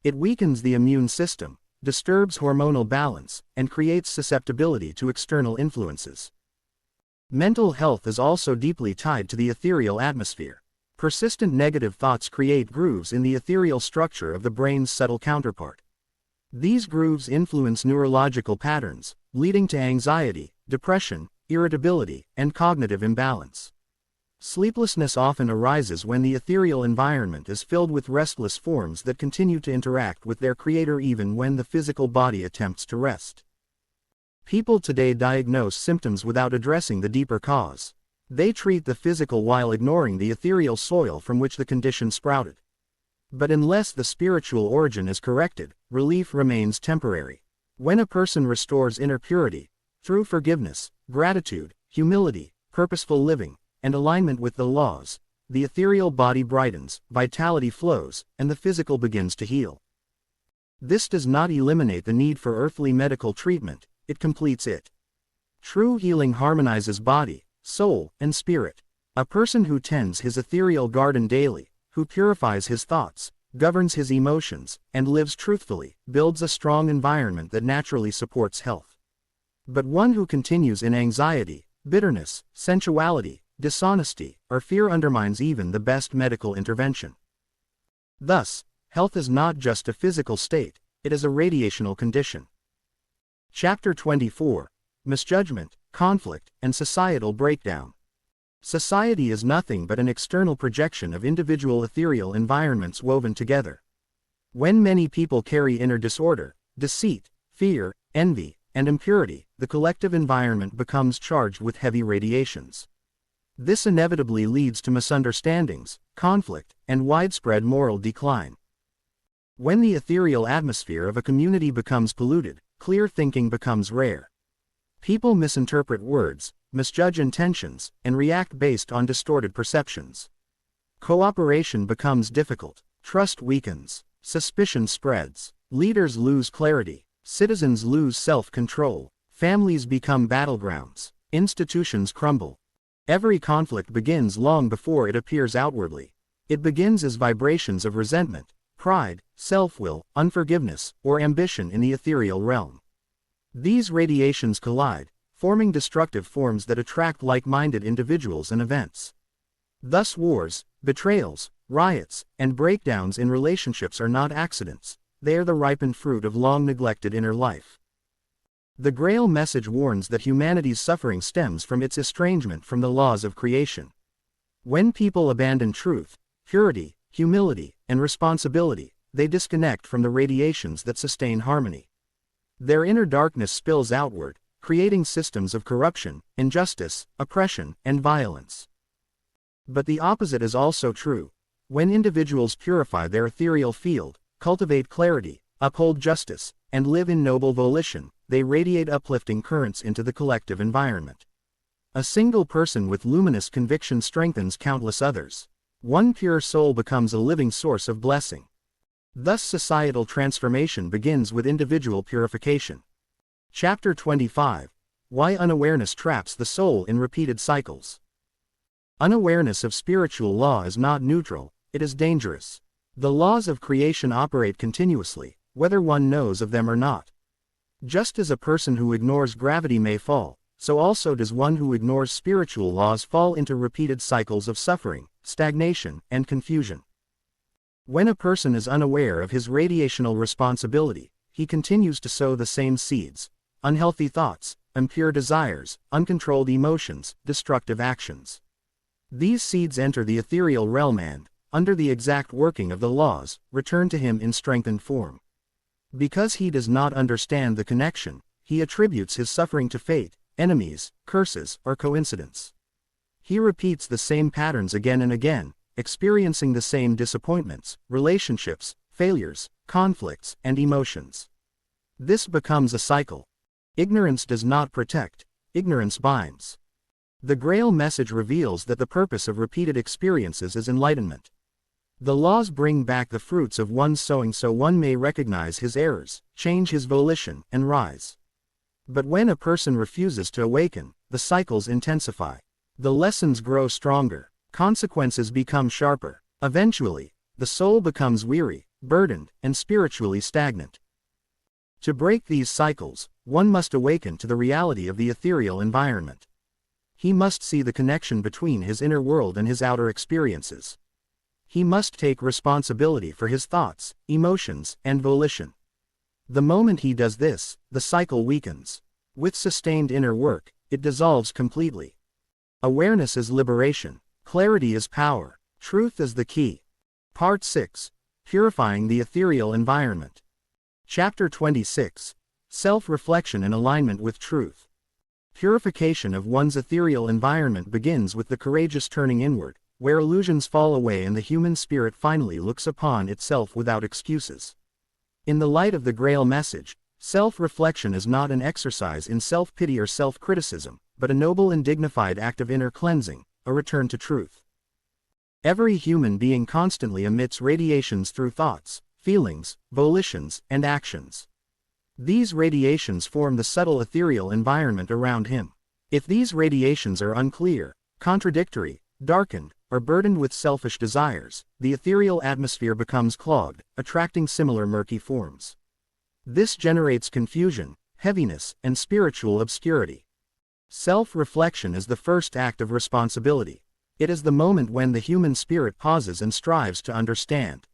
It weakens the immune system, disturbs hormonal balance, and creates susceptibility to external influences. Mental health is also deeply tied to the ethereal atmosphere. Persistent negative thoughts create grooves in the ethereal structure of the brain's subtle counterpart. These grooves influence neurological patterns, leading to anxiety, depression, irritability, and cognitive imbalance. Sleeplessness often arises when the ethereal environment is filled with restless forms that continue to interact with their creator even when the physical body attempts to rest. People today diagnose symptoms without addressing the deeper cause. They treat the physical while ignoring the ethereal soil from which the condition sprouted. But unless the spiritual origin is corrected, relief remains temporary. When a person restores inner purity, through forgiveness, gratitude, humility, purposeful living, and alignment with the laws, the ethereal body brightens, vitality flows, and the physical begins to heal. This does not eliminate the need for earthly medical treatment, it completes it. True healing harmonizes body, soul, and spirit. A person who tends his ethereal garden daily, who purifies his thoughts, governs his emotions, and lives truthfully, builds a strong environment that naturally supports health. But one who continues in anxiety, bitterness, sensuality, dishonesty, or fear undermines even the best medical intervention. Thus, health is not just a physical state, it is a radiational condition. Chapter 24: Misjudgment, Conflict, and Societal Breakdown. Society is nothing but an external projection of individual ethereal environments woven together. When many people carry inner disorder, deceit, fear, envy, and impurity, the collective environment becomes charged with heavy radiations. This inevitably leads to misunderstandings, conflict, and widespread moral decline. When the ethereal atmosphere of a community becomes polluted, clear thinking becomes rare. People misinterpret words, misjudge intentions, and react based on distorted perceptions. Cooperation becomes difficult, trust weakens, suspicion spreads, leaders lose clarity, citizens lose self-control, families become battlegrounds, institutions crumble. Every conflict begins long before it appears outwardly. It begins as vibrations of resentment, pride, self-will, unforgiveness, or ambition in the ethereal realm. These radiations collide, forming destructive forms that attract like-minded individuals and events. Thus wars, betrayals, riots, and breakdowns in relationships are not accidents, they are the ripened fruit of long-neglected inner life. The Grail Message warns that humanity's suffering stems from its estrangement from the laws of creation. When people abandon truth, purity, humility, and responsibility, they disconnect from the radiations that sustain harmony. Their inner darkness spills outward, creating systems of corruption, injustice, oppression, and violence. But the opposite is also true. When individuals purify their ethereal field, cultivate clarity, uphold justice, and live in noble volition, they radiate uplifting currents into the collective environment. A single person with luminous conviction strengthens countless others. One pure soul becomes a living source of blessing. Thus societal transformation begins with individual purification. Chapter 25. Why unawareness traps the soul in repeated cycles. Unawareness of spiritual law is not neutral, it is dangerous. The laws of creation operate continuously, whether one knows of them or not. Just as a person who ignores gravity may fall, so also does one who ignores spiritual laws fall into repeated cycles of suffering, stagnation, and confusion. When a person is unaware of his radiational responsibility, he continues to sow the same seeds: unhealthy thoughts, impure desires, uncontrolled emotions, destructive actions. These seeds enter the ethereal realm and, under the exact working of the laws, return to him in strengthened form. Because he does not understand the connection, he attributes his suffering to fate, enemies, curses, or coincidence. He repeats the same patterns again and again, experiencing the same disappointments, relationships, failures, conflicts, and emotions. This becomes a cycle. Ignorance does not protect, ignorance binds. The Grail Message reveals that the purpose of repeated experiences is enlightenment. The laws bring back the fruits of one's sowing so one may recognize his errors, change his volition, and rise. But when a person refuses to awaken, the cycles intensify. The lessons grow stronger, consequences become sharper. Eventually, the soul becomes weary, burdened, and spiritually stagnant. To break these cycles, one must awaken to the reality of the ethereal environment. He must see the connection between his inner world and his outer experiences. He must take responsibility for his thoughts, emotions, and volition. The moment he does this, the cycle weakens. With sustained inner work, it dissolves completely. Awareness is liberation. Clarity is power. Truth is the key. Part 6. Purifying the Ethereal Environment. Chapter 26. Self-reflection in alignment with truth. Purification of one's ethereal environment begins with the courageous turning inward, where illusions fall away and the human spirit finally looks upon itself without excuses. In the light of the Grail Message, self-reflection is not an exercise in self-pity or self-criticism, but a noble and dignified act of inner cleansing, a return to truth. Every human being constantly emits radiations through thoughts, feelings, volitions, and actions. These radiations form the subtle ethereal environment around him. If these radiations are unclear, contradictory, darkened, or burdened with selfish desires, the ethereal atmosphere becomes clogged, attracting similar murky forms. This generates confusion, heaviness, and spiritual obscurity. Self-reflection is the first act of responsibility. It is the moment when the human spirit pauses and strives to understand.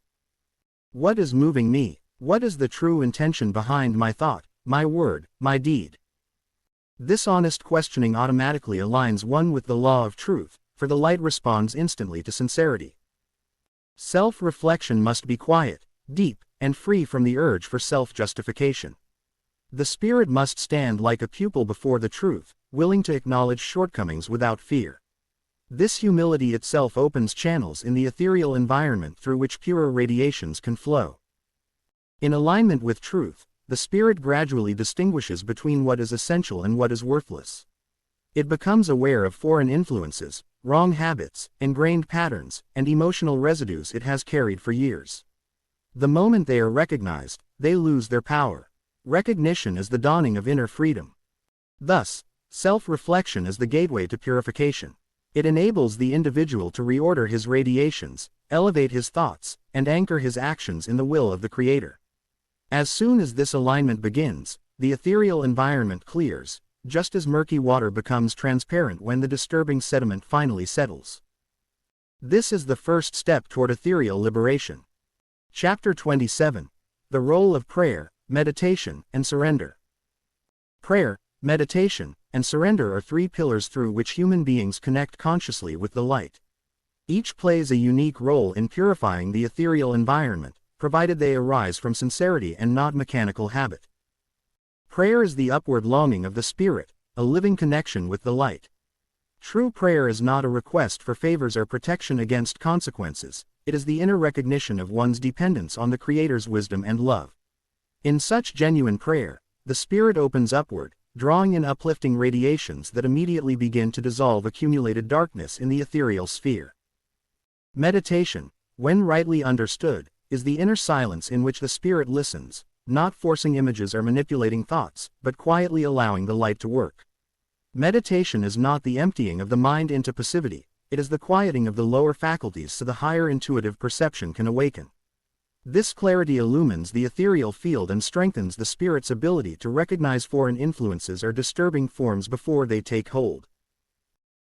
What is moving me? What is the true intention behind my thought, my word, my deed? This honest questioning automatically aligns one with the law of truth, for the light responds instantly to sincerity. Self-reflection must be quiet, deep, and free from the urge for self-justification. The spirit must stand like a pupil before the truth, willing to acknowledge shortcomings without fear. This humility itself opens channels in the ethereal environment through which purer radiations can flow. In alignment with truth, the spirit gradually distinguishes between what is essential and what is worthless. It becomes aware of foreign influences, wrong habits, ingrained patterns, and emotional residues it has carried for years. The moment they are recognized, they lose their power. Recognition is the dawning of inner freedom. Thus, self-reflection is the gateway to purification. It enables the individual to reorder his radiations, elevate his thoughts, and anchor his actions in the will of the Creator. As soon as this alignment begins, the ethereal environment clears, just as murky water becomes transparent when the disturbing sediment finally settles. This is the first step toward ethereal liberation. Chapter 27. The Role of Prayer, Meditation, and Surrender. Prayer, meditation, and surrender are three pillars through which human beings connect consciously with the light. Each plays a unique role in purifying the ethereal environment, provided they arise from sincerity and not mechanical habit. Prayer is the upward longing of the spirit, a living connection with the light. True prayer is not a request for favors or protection against consequences, it is the inner recognition of one's dependence on the Creator's wisdom and love. In such genuine prayer, the spirit opens upward, drawing in uplifting radiations that immediately begin to dissolve accumulated darkness in the ethereal sphere. Meditation, when rightly understood, is the inner silence in which the spirit listens, not forcing images or manipulating thoughts, but quietly allowing the light to work. Meditation is not the emptying of the mind into passivity, it is the quieting of the lower faculties so the higher intuitive perception can awaken. This clarity illumines the ethereal field and strengthens the spirit's ability to recognize foreign influences or disturbing forms before they take hold.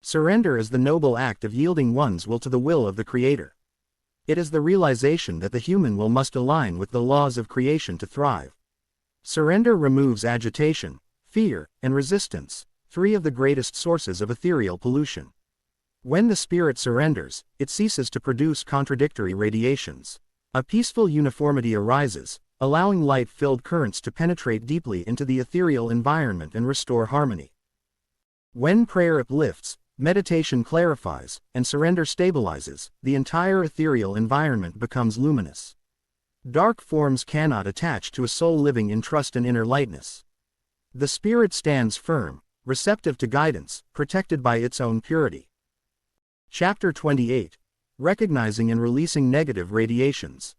Surrender is the noble act of yielding one's will to the will of the Creator. It is the realization that the human will must align with the laws of creation to thrive. Surrender removes agitation, fear, and resistance, three of the greatest sources of ethereal pollution. When the spirit surrenders, it ceases to produce contradictory radiations. A peaceful uniformity arises, allowing light-filled currents to penetrate deeply into the ethereal environment and restore harmony. When prayer uplifts, meditation clarifies, and surrender stabilizes, the entire ethereal environment becomes luminous. Dark forms cannot attach to a soul living in trust and inner lightness. The spirit stands firm, receptive to guidance, protected by its own purity. Chapter 28. Recognizing and releasing negative radiations.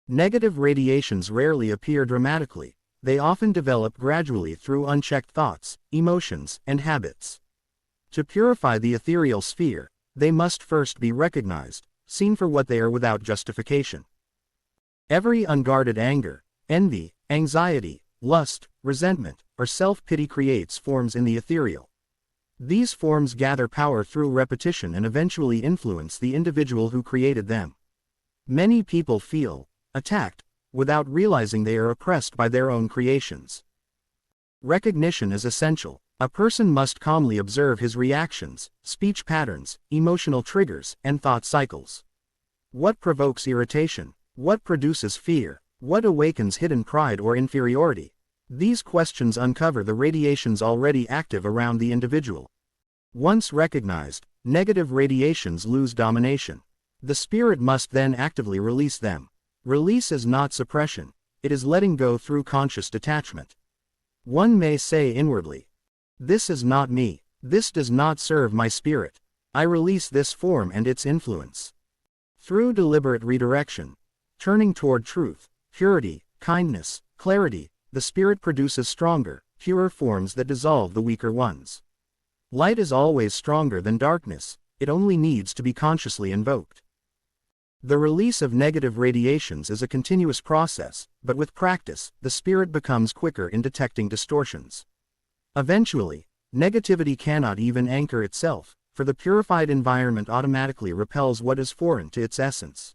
Negative radiations rarely appear dramatically, they often develop gradually through unchecked thoughts, emotions, and habits. To purify the ethereal sphere, they must first be recognized, seen for what they are without justification. Every unguarded anger, envy, anxiety, lust, resentment, or self-pity creates forms in the ethereal. These forms gather power through repetition and eventually influence the individual who created them. Many people feel attacked, without realizing they are oppressed by their own creations. Recognition is essential. A person must calmly observe his reactions, speech patterns, emotional triggers, and thought cycles. What provokes irritation? What produces fear? What awakens hidden pride or inferiority? These questions uncover the radiations already active around the individual. Once recognized, negative radiations lose domination. The spirit must then actively release them. Release is not suppression, it is letting go through conscious detachment. One may say inwardly, "This is not me, this does not serve my spirit. I release this form and its influence." Through deliberate redirection, turning toward truth, purity, kindness, clarity, the spirit produces stronger, purer forms that dissolve the weaker ones. Light is always stronger than darkness, it only needs to be consciously invoked. The release of negative radiations is a continuous process, but with practice, the spirit becomes quicker in detecting distortions. Eventually, negativity cannot even anchor itself, for the purified environment automatically repels what is foreign to its essence.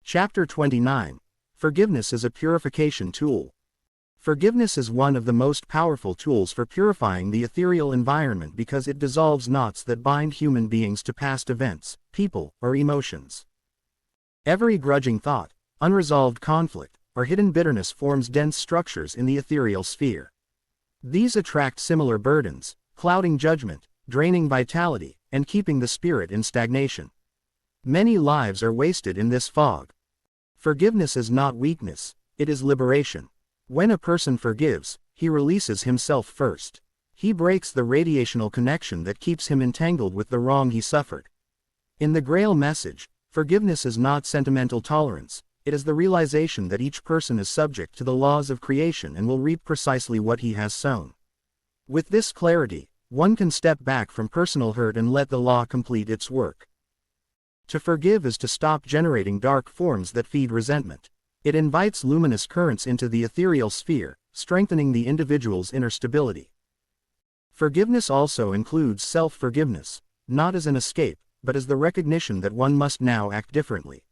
Chapter 29. Forgiveness is a purification tool. Forgiveness is one of the most powerful tools for purifying the ethereal environment because it dissolves knots that bind human beings to past events, people, or emotions. Every grudging thought, unresolved conflict, or hidden bitterness forms dense structures in the ethereal sphere. These attract similar burdens, clouding judgment, draining vitality, and keeping the spirit in stagnation. Many lives are wasted in this fog. Forgiveness is not weakness, it is liberation. When a person forgives, he releases himself first. He breaks the radiational connection that keeps him entangled with the wrong he suffered. In the Grail Message, forgiveness is not sentimental tolerance, it is the realization that each person is subject to the laws of creation and will reap precisely what he has sown. With this clarity, one can step back from personal hurt and let the law complete its work. To forgive is to stop generating dark forms that feed resentment. It invites luminous currents into the ethereal sphere, strengthening the individual's inner stability. Forgiveness also includes self-forgiveness, not as an escape, but as the recognition that one must now act differently.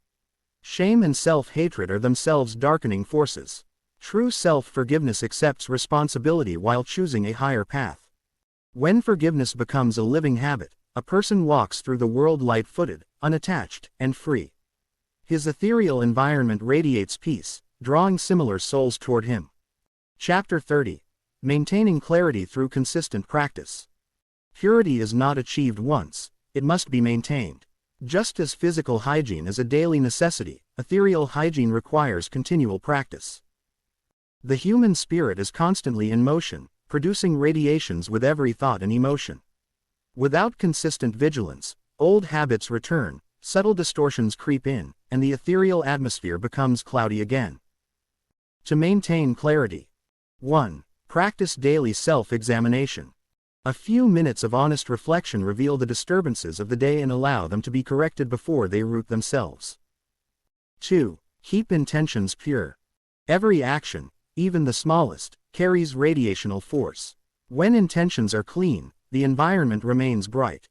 Shame and self-hatred are themselves darkening forces. True self-forgiveness accepts responsibility while choosing a higher path. When forgiveness becomes a living habit, a person walks through the world light-footed, unattached, and free. His ethereal environment radiates peace, drawing similar souls toward him. Chapter 30. Maintaining clarity through consistent practice. Purity is not achieved once, it must be maintained. Just as physical hygiene is a daily necessity, ethereal hygiene requires continual practice. The human spirit is constantly in motion, producing radiations with every thought and emotion. Without consistent vigilance, old habits return, subtle distortions creep in, and the ethereal atmosphere becomes cloudy again. To maintain clarity. 1. Practice daily self-examination. A few minutes of honest reflection reveal the disturbances of the day and allow them to be corrected before they root themselves. 2. Keep intentions pure. Every action, even the smallest, carries radiational force. When intentions are clean, the environment remains bright.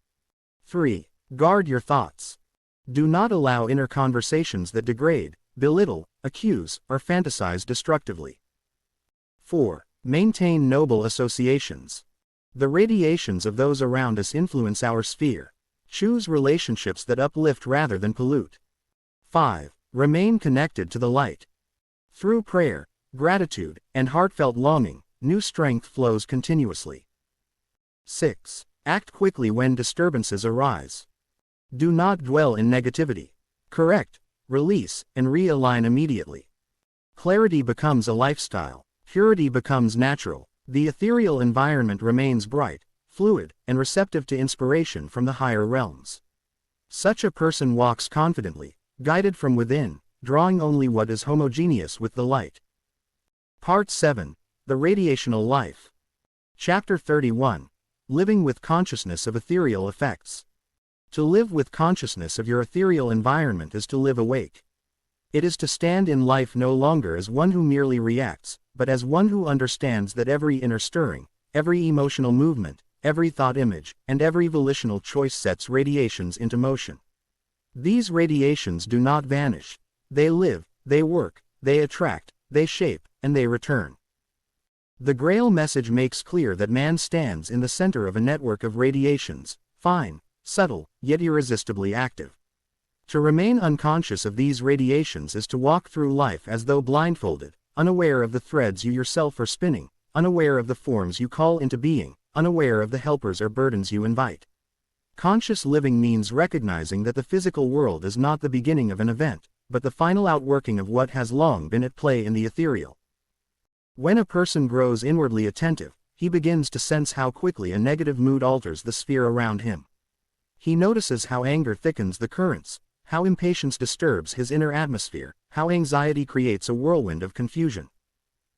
3. Guard your thoughts. Do not allow inner conversations that degrade, belittle, accuse, or fantasize destructively. 4. Maintain noble associations. The radiations of those around us influence our sphere. Choose relationships that uplift rather than pollute. 5. Remain connected to the light. Through prayer, gratitude, and heartfelt longing, new strength flows continuously. 6. Act quickly when disturbances arise. Do not dwell in negativity. Correct, release, and realign immediately. Clarity becomes a lifestyle. Purity becomes natural. The ethereal environment remains bright, fluid, and receptive to inspiration from the higher realms. Such a person walks confidently, guided from within, drawing only what is homogeneous with the light. Part 7. The Radiational Life. Chapter 31. Living with Consciousness of Ethereal Effects. To live with consciousness of your ethereal environment is to live awake. It is to stand in life no longer as one who merely reacts, but as one who understands that every inner stirring, every emotional movement, every thought image, and every volitional choice sets radiations into motion. These radiations do not vanish. They live, they work, they attract, they shape, and they return. The Grail Message makes clear that man stands in the center of a network of radiations, fine, subtle, yet irresistibly active. To remain unconscious of these radiations is to walk through life as though blindfolded, unaware of the threads you yourself are spinning, unaware of the forms you call into being, unaware of the helpers or burdens you invite. Conscious living means recognizing that the physical world is not the beginning of an event, but the final outworking of what has long been at play in the ethereal. When a person grows inwardly attentive, he begins to sense how quickly a negative mood alters the sphere around him. He notices how anger thickens the currents, how impatience disturbs his inner atmosphere, how anxiety creates a whirlwind of confusion.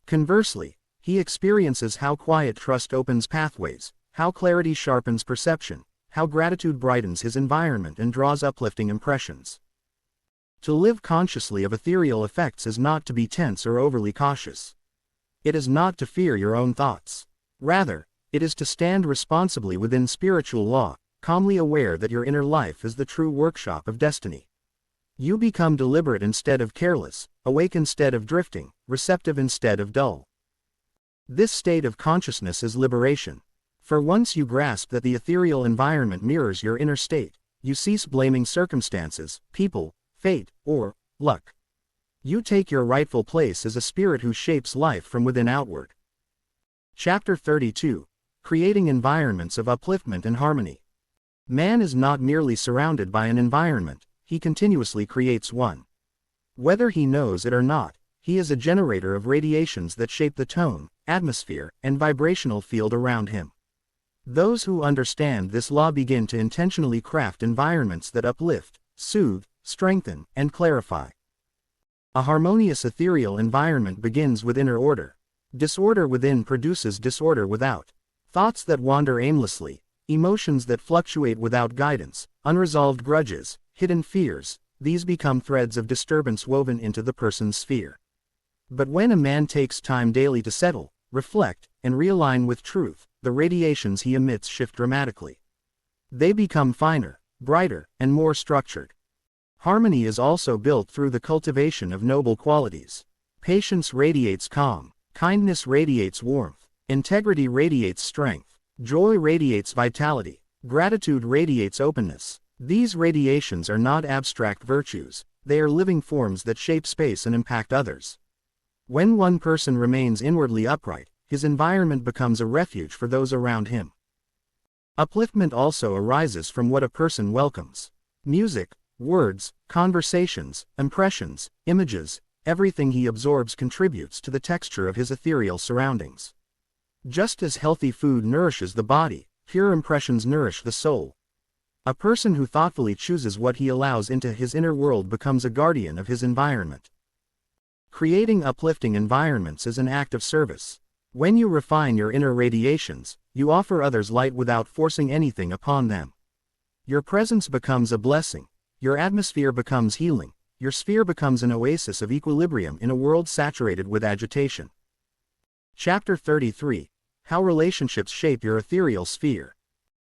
Conversely, he experiences how quiet trust opens pathways, how clarity sharpens perception, how gratitude brightens his environment and draws uplifting impressions. To live consciously of ethereal effects is not to be tense or overly cautious. It is not to fear your own thoughts. Rather, it is to stand responsibly within spiritual law, calmly aware that your inner life is the true workshop of destiny. You become deliberate instead of careless, awake instead of drifting, receptive instead of dull. This state of consciousness is liberation. For once you grasp that the ethereal environment mirrors your inner state, you cease blaming circumstances, people, fate, or luck. You take your rightful place as a spirit who shapes life from within outward. Chapter 32. Creating Environments of Upliftment and Harmony. Man is not merely surrounded by an environment, he continuously creates one. Whether he knows it or not, he is a generator of radiations that shape the tone, atmosphere, and vibrational field around him. Those who understand this law begin to intentionally craft environments that uplift, soothe, strengthen, and clarify. A harmonious ethereal environment begins with inner order. Disorder within produces disorder without. Thoughts that wander aimlessly, emotions that fluctuate without guidance, unresolved grudges, hidden fears, these become threads of disturbance woven into the person's sphere. But when a man takes time daily to settle, reflect, and realign with truth, the radiations he emits shift dramatically. They become finer, brighter, and more structured. Harmony is also built through the cultivation of noble qualities. Patience radiates calm, kindness radiates warmth, integrity radiates strength, joy radiates vitality, gratitude radiates openness. These radiations are not abstract virtues, they are living forms that shape space and impact others. When one person remains inwardly upright, his environment becomes a refuge for those around him. Upliftment also arises from what a person welcomes. Music, words, conversations, impressions, images, everything he absorbs contributes to the texture of his ethereal surroundings. Just as healthy food nourishes the body, pure impressions nourish the soul. A person who thoughtfully chooses what he allows into his inner world becomes a guardian of his environment. Creating uplifting environments is an act of service. When you refine your inner radiations, you offer others light without forcing anything upon them. Your presence becomes a blessing, your atmosphere becomes healing, your sphere becomes an oasis of equilibrium in a world saturated with agitation. Chapter 33. How relationships shape your ethereal sphere.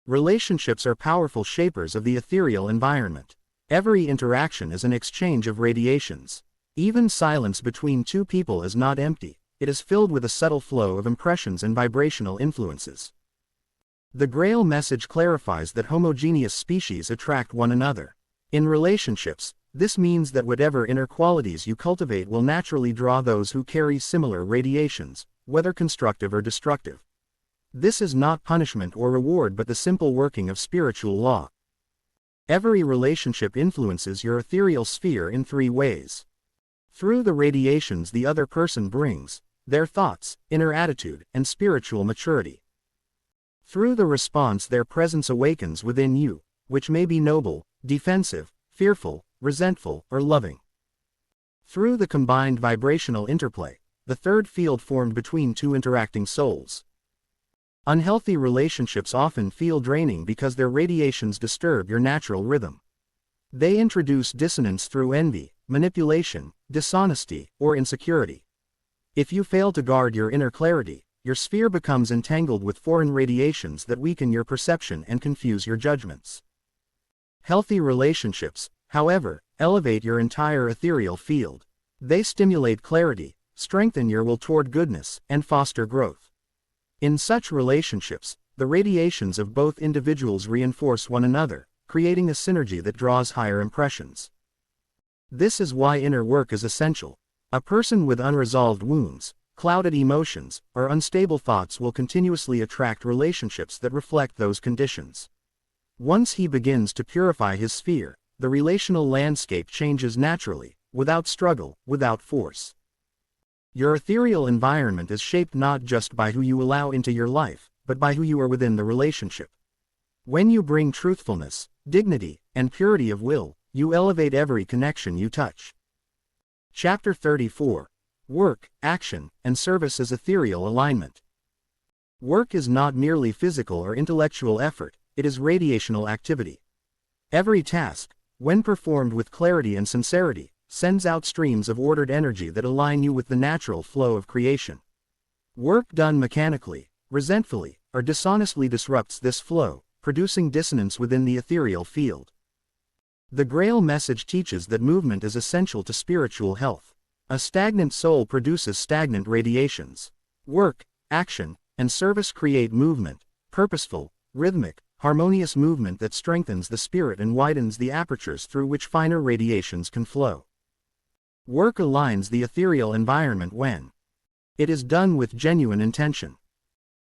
Relationships are powerful shapers of the ethereal environment. Every interaction is an exchange of radiations. Even silence between two people is not empty, it is filled with a subtle flow of impressions and vibrational influences. The Grail Message clarifies that homogeneous species attract one another. In relationships, this means that whatever inner qualities you cultivate will naturally draw those who carry similar radiations, whether constructive or destructive. This is not punishment or reward but the simple working of spiritual law. Every relationship influences your ethereal sphere in three ways. Through the radiations the other person brings, their thoughts, inner attitude, and spiritual maturity. Through the response their presence awakens within you, which may be noble, defensive, fearful, resentful, or loving. Through the combined vibrational interplay, the third field formed between two interacting souls. Unhealthy relationships often feel draining because their radiations disturb your natural rhythm. They introduce dissonance through envy, manipulation, dishonesty, or insecurity. If you fail to guard your inner clarity, your sphere becomes entangled with foreign radiations that weaken your perception and confuse your judgments. Healthy relationships, however, elevate your entire ethereal field. They stimulate clarity, strengthen your will toward goodness, and foster growth. In such relationships, the radiations of both individuals reinforce one another, creating a synergy that draws higher impressions. This is why inner work is essential. A person with unresolved wounds, clouded emotions, or unstable thoughts will continuously attract relationships that reflect those conditions. Once he begins to purify his sphere, the relational landscape changes naturally, without struggle, without force. Your ethereal environment is shaped not just by who you allow into your life, but by who you are within the relationship. When you bring truthfulness, dignity, and purity of will, you elevate every connection you touch. Chapter 34. Work, Action, and Service as Ethereal Alignment. Work is not merely physical or intellectual effort, it is radiational activity. Every task, when performed with clarity and sincerity, sends out streams of ordered energy that align you with the natural flow of creation. Work done mechanically, resentfully, or dishonestly disrupts this flow, producing dissonance within the ethereal field. The Grail Message teaches that movement is essential to spiritual health. A stagnant soul produces stagnant radiations. Work, action, and service create movement, purposeful, rhythmic, harmonious movement that strengthens the spirit and widens the apertures through which finer radiations can flow. Work aligns the ethereal environment when it is done with genuine intention.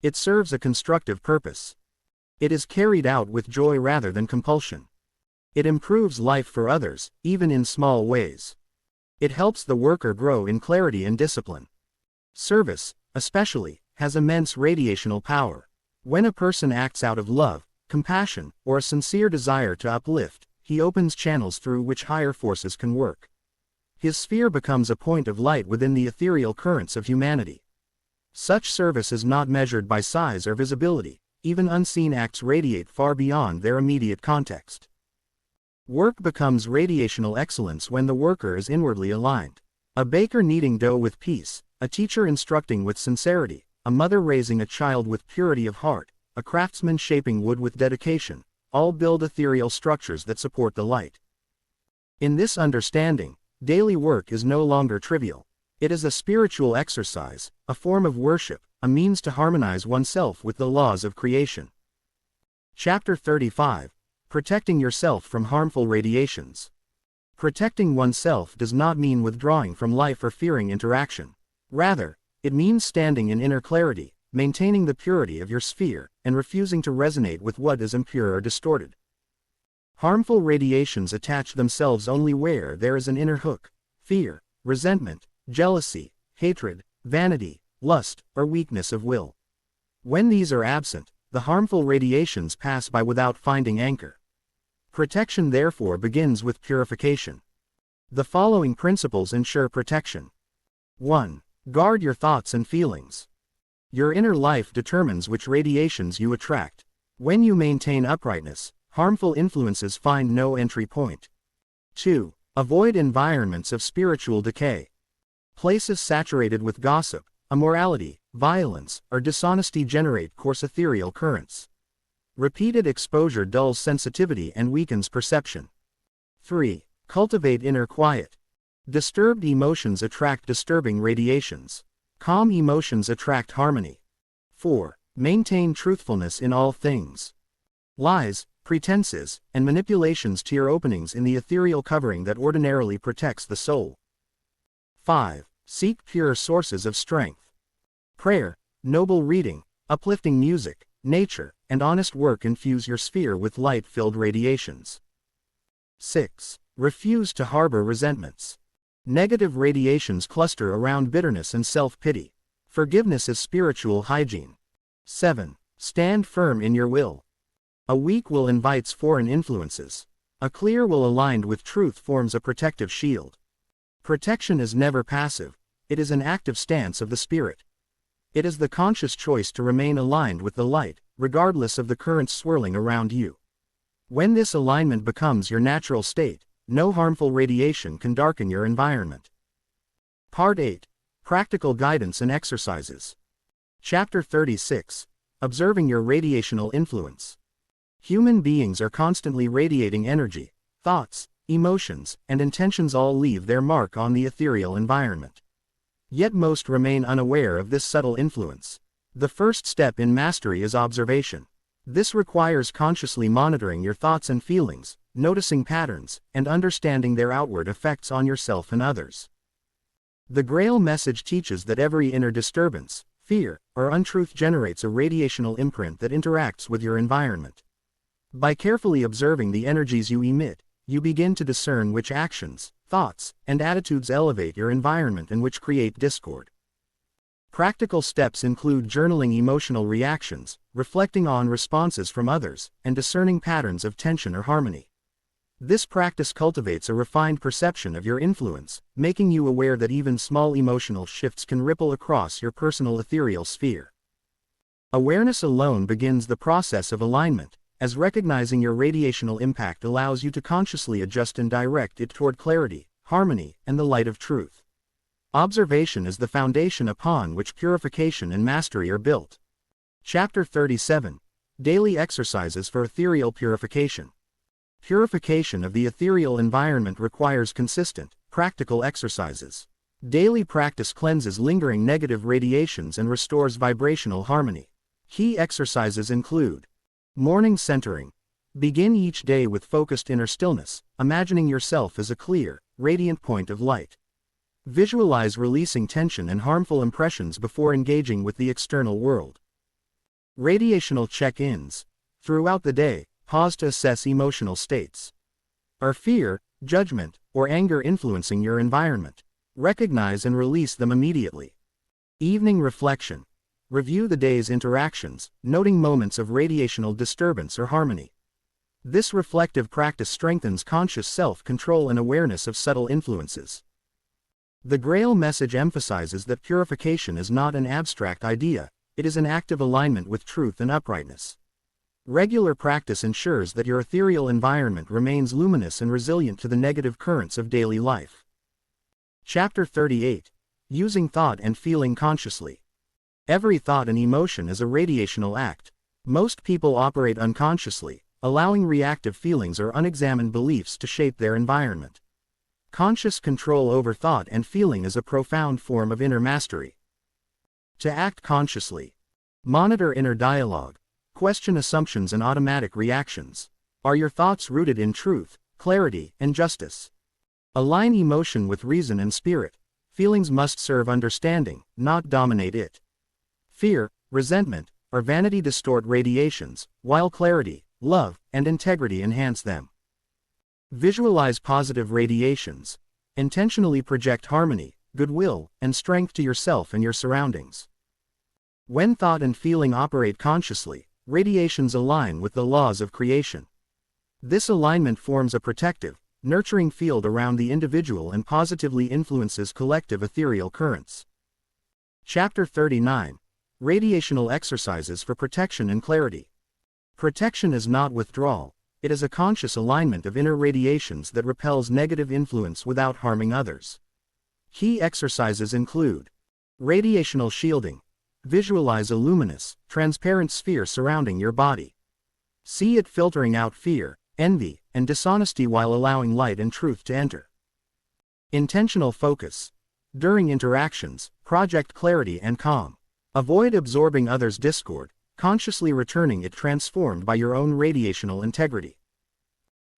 It serves a constructive purpose. It is carried out with joy rather than compulsion. It improves life for others, even in small ways. It helps the worker grow in clarity and discipline. Service, especially, has immense radiational power. When a person acts out of love, compassion, or a sincere desire to uplift, he opens channels through which higher forces can work. His sphere becomes a point of light within the ethereal currents of humanity. Such service is not measured by size or visibility, even unseen acts radiate far beyond their immediate context. Work becomes radiational excellence when the worker is inwardly aligned. A baker kneading dough with peace, a teacher instructing with sincerity, a mother raising a child with purity of heart, a craftsman shaping wood with dedication, all build ethereal structures that support the light. In this understanding, daily work is no longer trivial. It is a spiritual exercise, a form of worship, a means to harmonize oneself with the laws of creation. Chapter 35. Protecting yourself from harmful radiations. Protecting oneself does not mean withdrawing from life or fearing interaction. Rather, it means standing in inner clarity, maintaining the purity of your sphere, and refusing to resonate with what is impure or distorted. Harmful radiations attach themselves only where there is an inner hook: fear, resentment, jealousy, hatred, vanity, lust, or weakness of will. When these are absent, the harmful radiations pass by without finding anchor. Protection therefore begins with purification. The following principles ensure protection. 1. Guard your thoughts and feelings. Your inner life determines which radiations you attract. When you maintain uprightness, harmful influences find no entry point. 2. Avoid environments of spiritual decay. Places saturated with gossip, immorality, violence, or dishonesty generate coarse ethereal currents. Repeated exposure dulls sensitivity and weakens perception. 3. Cultivate inner quiet. Disturbed emotions attract disturbing radiations. Calm emotions attract harmony. 4. Maintain truthfulness in all things. Lies, pretenses, and manipulations tear openings in the ethereal covering that ordinarily protects the soul. 5. Seek pure sources of strength. Prayer, noble reading, uplifting music, nature, and honest work infuse your sphere with light-filled radiations. 6. Refuse to harbor resentments. Negative radiations cluster around bitterness and self-pity. Forgiveness is spiritual hygiene. 7. Stand firm in your will. A weak will invites foreign influences. A clear will aligned with truth forms a protective shield. Protection is never passive, it is an active stance of the spirit. It is the conscious choice to remain aligned with the light, regardless of the currents swirling around you. When this alignment becomes your natural state, no harmful radiation can darken your environment. Part 8. Practical Guidance and Exercises. Chapter 36. Observing your radiational influence. Human beings are constantly radiating energy, thoughts, emotions, and intentions all leave their mark on the ethereal environment. Yet most remain unaware of this subtle influence. The first step in mastery is observation. This requires consciously monitoring your thoughts and feelings, noticing patterns, and understanding their outward effects on yourself and others. The Grail Message teaches that every inner disturbance, fear, or untruth generates a radiational imprint that interacts with your environment. By carefully observing the energies you emit, you begin to discern which actions, thoughts, and attitudes elevate your environment and which create discord. Practical steps include journaling emotional reactions, reflecting on responses from others, and discerning patterns of tension or harmony. This practice cultivates a refined perception of your influence, making you aware that even small emotional shifts can ripple across your personal ethereal sphere. Awareness alone begins the process of alignment, as recognizing your radiational impact allows you to consciously adjust and direct it toward clarity, harmony, and the light of truth. Observation is the foundation upon which purification and mastery are built. Chapter 37. Daily Exercises for Ethereal Purification. Purification of the ethereal environment requires consistent, practical exercises. Daily practice cleanses lingering negative radiations and restores vibrational harmony. Key exercises include: morning centering. Begin each day with focused inner stillness, imagining yourself as a clear, radiant point of light. Visualize releasing tension and harmful impressions before engaging with the external world. Radiational check-ins. Throughout the day, pause to assess emotional states. Are fear, judgment, or anger influencing your environment? Recognize and release them immediately. Evening reflection. Review the day's interactions, noting moments of radiational disturbance or harmony. This reflective practice strengthens conscious self-control and awareness of subtle influences. The Grail Message emphasizes that purification is not an abstract idea, it is an active alignment with truth and uprightness. Regular practice ensures that your ethereal environment remains luminous and resilient to the negative currents of daily life. Chapter 38. Using Thought and Feeling Consciously. Every thought and emotion is a radiational act. Most people operate unconsciously, allowing reactive feelings or unexamined beliefs to shape their environment. Conscious control over thought and feeling is a profound form of inner mastery. To act consciously. Monitor inner dialogue. Question assumptions and automatic reactions. Are your thoughts rooted in truth, clarity, and justice? Align emotion with reason and spirit. Feelings must serve understanding, not dominate it. Fear, resentment, or vanity distort radiations, while clarity, love, and integrity enhance them. Visualize positive radiations. Intentionally project harmony, goodwill, and strength to yourself and your surroundings. When thought and feeling operate consciously, radiations align with the laws of creation. This alignment forms a protective, nurturing field around the individual and positively influences collective ethereal currents. Chapter 39. Radiational Exercises for Protection and Clarity. Protection is not withdrawal, it is a conscious alignment of inner radiations that repels negative influence without harming others. Key exercises include radiational shielding. Visualize a luminous, transparent sphere surrounding your body. See it filtering out fear, envy, and dishonesty while allowing light and truth to enter. Intentional focus. During interactions, project clarity and calm. Avoid absorbing others' discord, consciously returning it transformed by your own radiational integrity.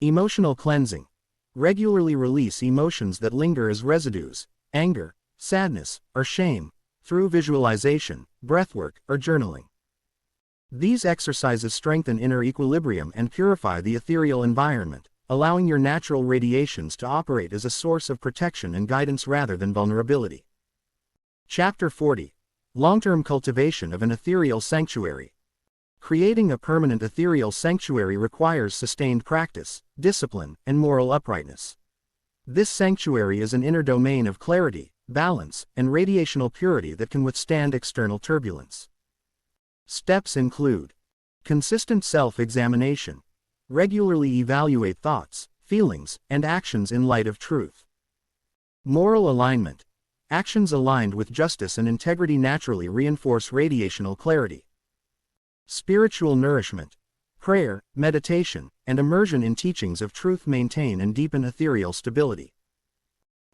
Emotional cleansing. Regularly release emotions that linger as residues, anger, sadness, or shame, through visualization, breathwork, or journaling. These exercises strengthen inner equilibrium and purify the ethereal environment, allowing your natural radiations to operate as a source of protection and guidance rather than vulnerability. Chapter 40. Long-term cultivation of an ethereal sanctuary. Creating a permanent ethereal sanctuary requires sustained practice, discipline, and moral uprightness. This sanctuary is an inner domain of clarity, balance, and radiational purity that can withstand external turbulence. Steps include consistent self-examination. Regularly evaluate thoughts, feelings, and actions in light of truth. Moral alignment. Actions aligned with justice and integrity naturally reinforce radiational clarity. Spiritual nourishment. Prayer, meditation, and immersion in teachings of truth maintain and deepen ethereal stability.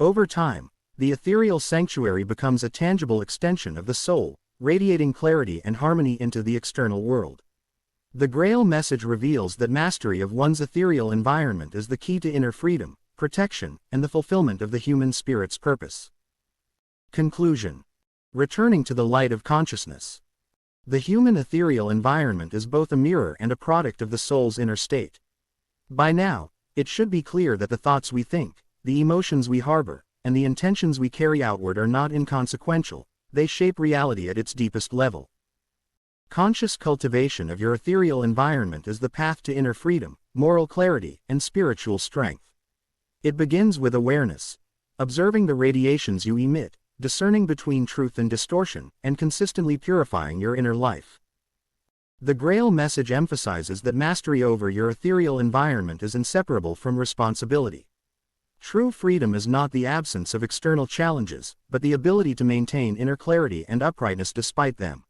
Over time, the ethereal sanctuary becomes a tangible extension of the soul, radiating clarity and harmony into the external world. The Grail Message reveals that mastery of one's ethereal environment is the key to inner freedom, protection, and the fulfillment of the human spirit's purpose. Conclusion. Returning to the light of consciousness. The human ethereal environment is both a mirror and a product of the soul's inner state. By now, it should be clear that the thoughts we think, the emotions we harbor, and the intentions we carry outward are not inconsequential, they shape reality at its deepest level. Conscious cultivation of your ethereal environment is the path to inner freedom, moral clarity, and spiritual strength. It begins with awareness, observing the radiations you emit, discerning between truth and distortion, and consistently purifying your inner life. The Grail Message emphasizes that mastery over your ethereal environment is inseparable from responsibility. True freedom is not the absence of external challenges, but the ability to maintain inner clarity and uprightness despite them.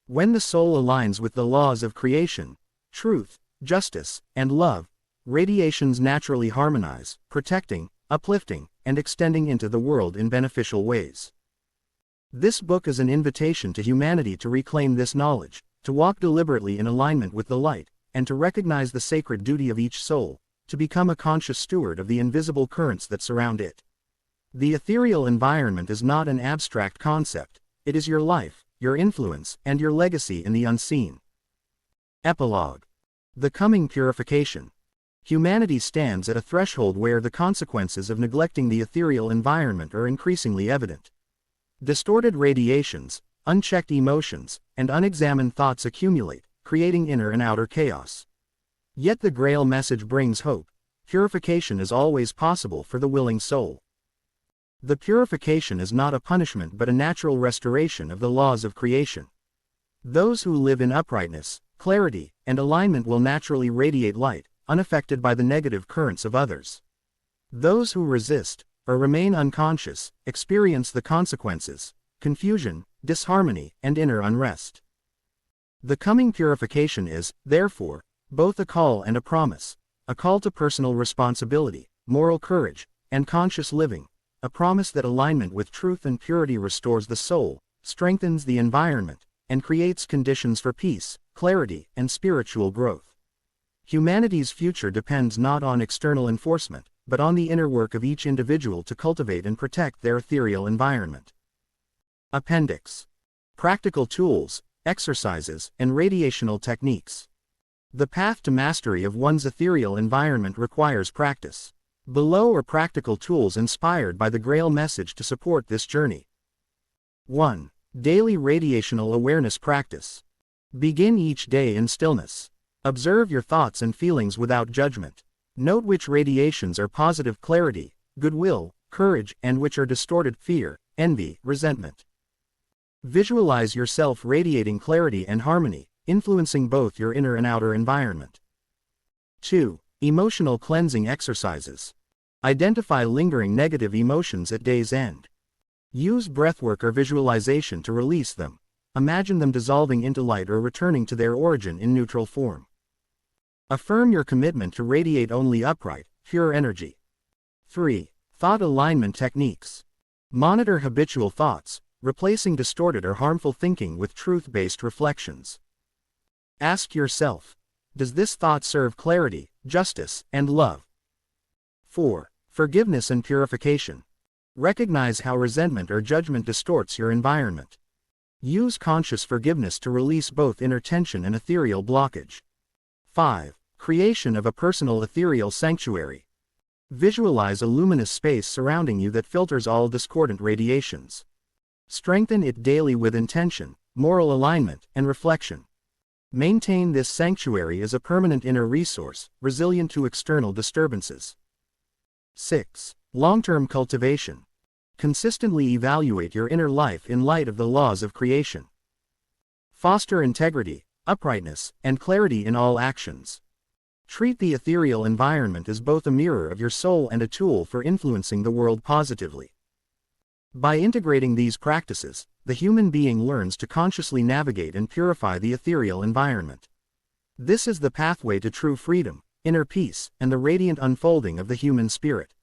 When the soul aligns with the laws of creation, truth, justice, and love, radiations naturally harmonize, protecting, uplifting, and extending into the world in beneficial ways. This book is an invitation to humanity to reclaim this knowledge, to walk deliberately in alignment with the light, and to recognize the sacred duty of each soul, to become a conscious steward of the invisible currents that surround it. The ethereal environment is not an abstract concept, it is your life, your influence, and your legacy in the unseen. Epilogue. The coming purification. Humanity stands at a threshold where the consequences of neglecting the ethereal environment are increasingly evident. Distorted radiations, unchecked emotions, and unexamined thoughts accumulate, creating inner and outer chaos. Yet the Grail Message brings hope. Purification is always possible for the willing soul. The purification is not a punishment but a natural restoration of the laws of creation. Those who live in uprightness, clarity, and alignment will naturally radiate light, unaffected by the negative currents of others. Those who resist, or remain unconscious, experience the consequences: confusion, disharmony, and inner unrest. The coming purification is, therefore, both a call and a promise, a call to personal responsibility, moral courage, and conscious living, a promise that alignment with truth and purity restores the soul, strengthens the environment, and creates conditions for peace, clarity, and spiritual growth. Humanity's future depends not on external enforcement, but on the inner work of each individual to cultivate and protect their ethereal environment. Appendix. Practical tools, exercises, and radiational techniques. The path to mastery of one's ethereal environment requires practice. Below are practical tools inspired by the Grail Message to support this journey. 1. Daily radiational awareness practice. Begin each day in stillness. Observe your thoughts and feelings without judgment. Note which radiations are positive clarity, goodwill, courage, and which are distorted fear, envy, resentment. Visualize yourself radiating clarity and harmony, influencing both your inner and outer environment. 2. Emotional cleansing exercises. Identify lingering negative emotions at day's end. Use breathwork or visualization to release them. Imagine them dissolving into light or returning to their origin in neutral form. Affirm your commitment to radiate only upright, pure energy. 3. Thought alignment techniques. Monitor habitual thoughts, replacing distorted or harmful thinking with truth-based reflections. Ask yourself, does this thought serve clarity, justice, and love? 4. Forgiveness and purification. Recognize how resentment or judgment distorts your environment. Use conscious forgiveness to release both inner tension and ethereal blockage. 5. Creation of a personal ethereal sanctuary. Visualize a luminous space surrounding you that filters all discordant radiations. Strengthen it daily with intention, moral alignment, and reflection. Maintain this sanctuary as a permanent inner resource, resilient to external disturbances. 6. Long-term cultivation. Consistently evaluate your inner life in light of the laws of creation. Foster integrity, uprightness, and clarity in all actions. Treat the ethereal environment as both a mirror of your soul and a tool for influencing the world positively. By integrating these practices, the human being learns to consciously navigate and purify the ethereal environment. This is the pathway to true freedom, inner peace, and the radiant unfolding of the human spirit.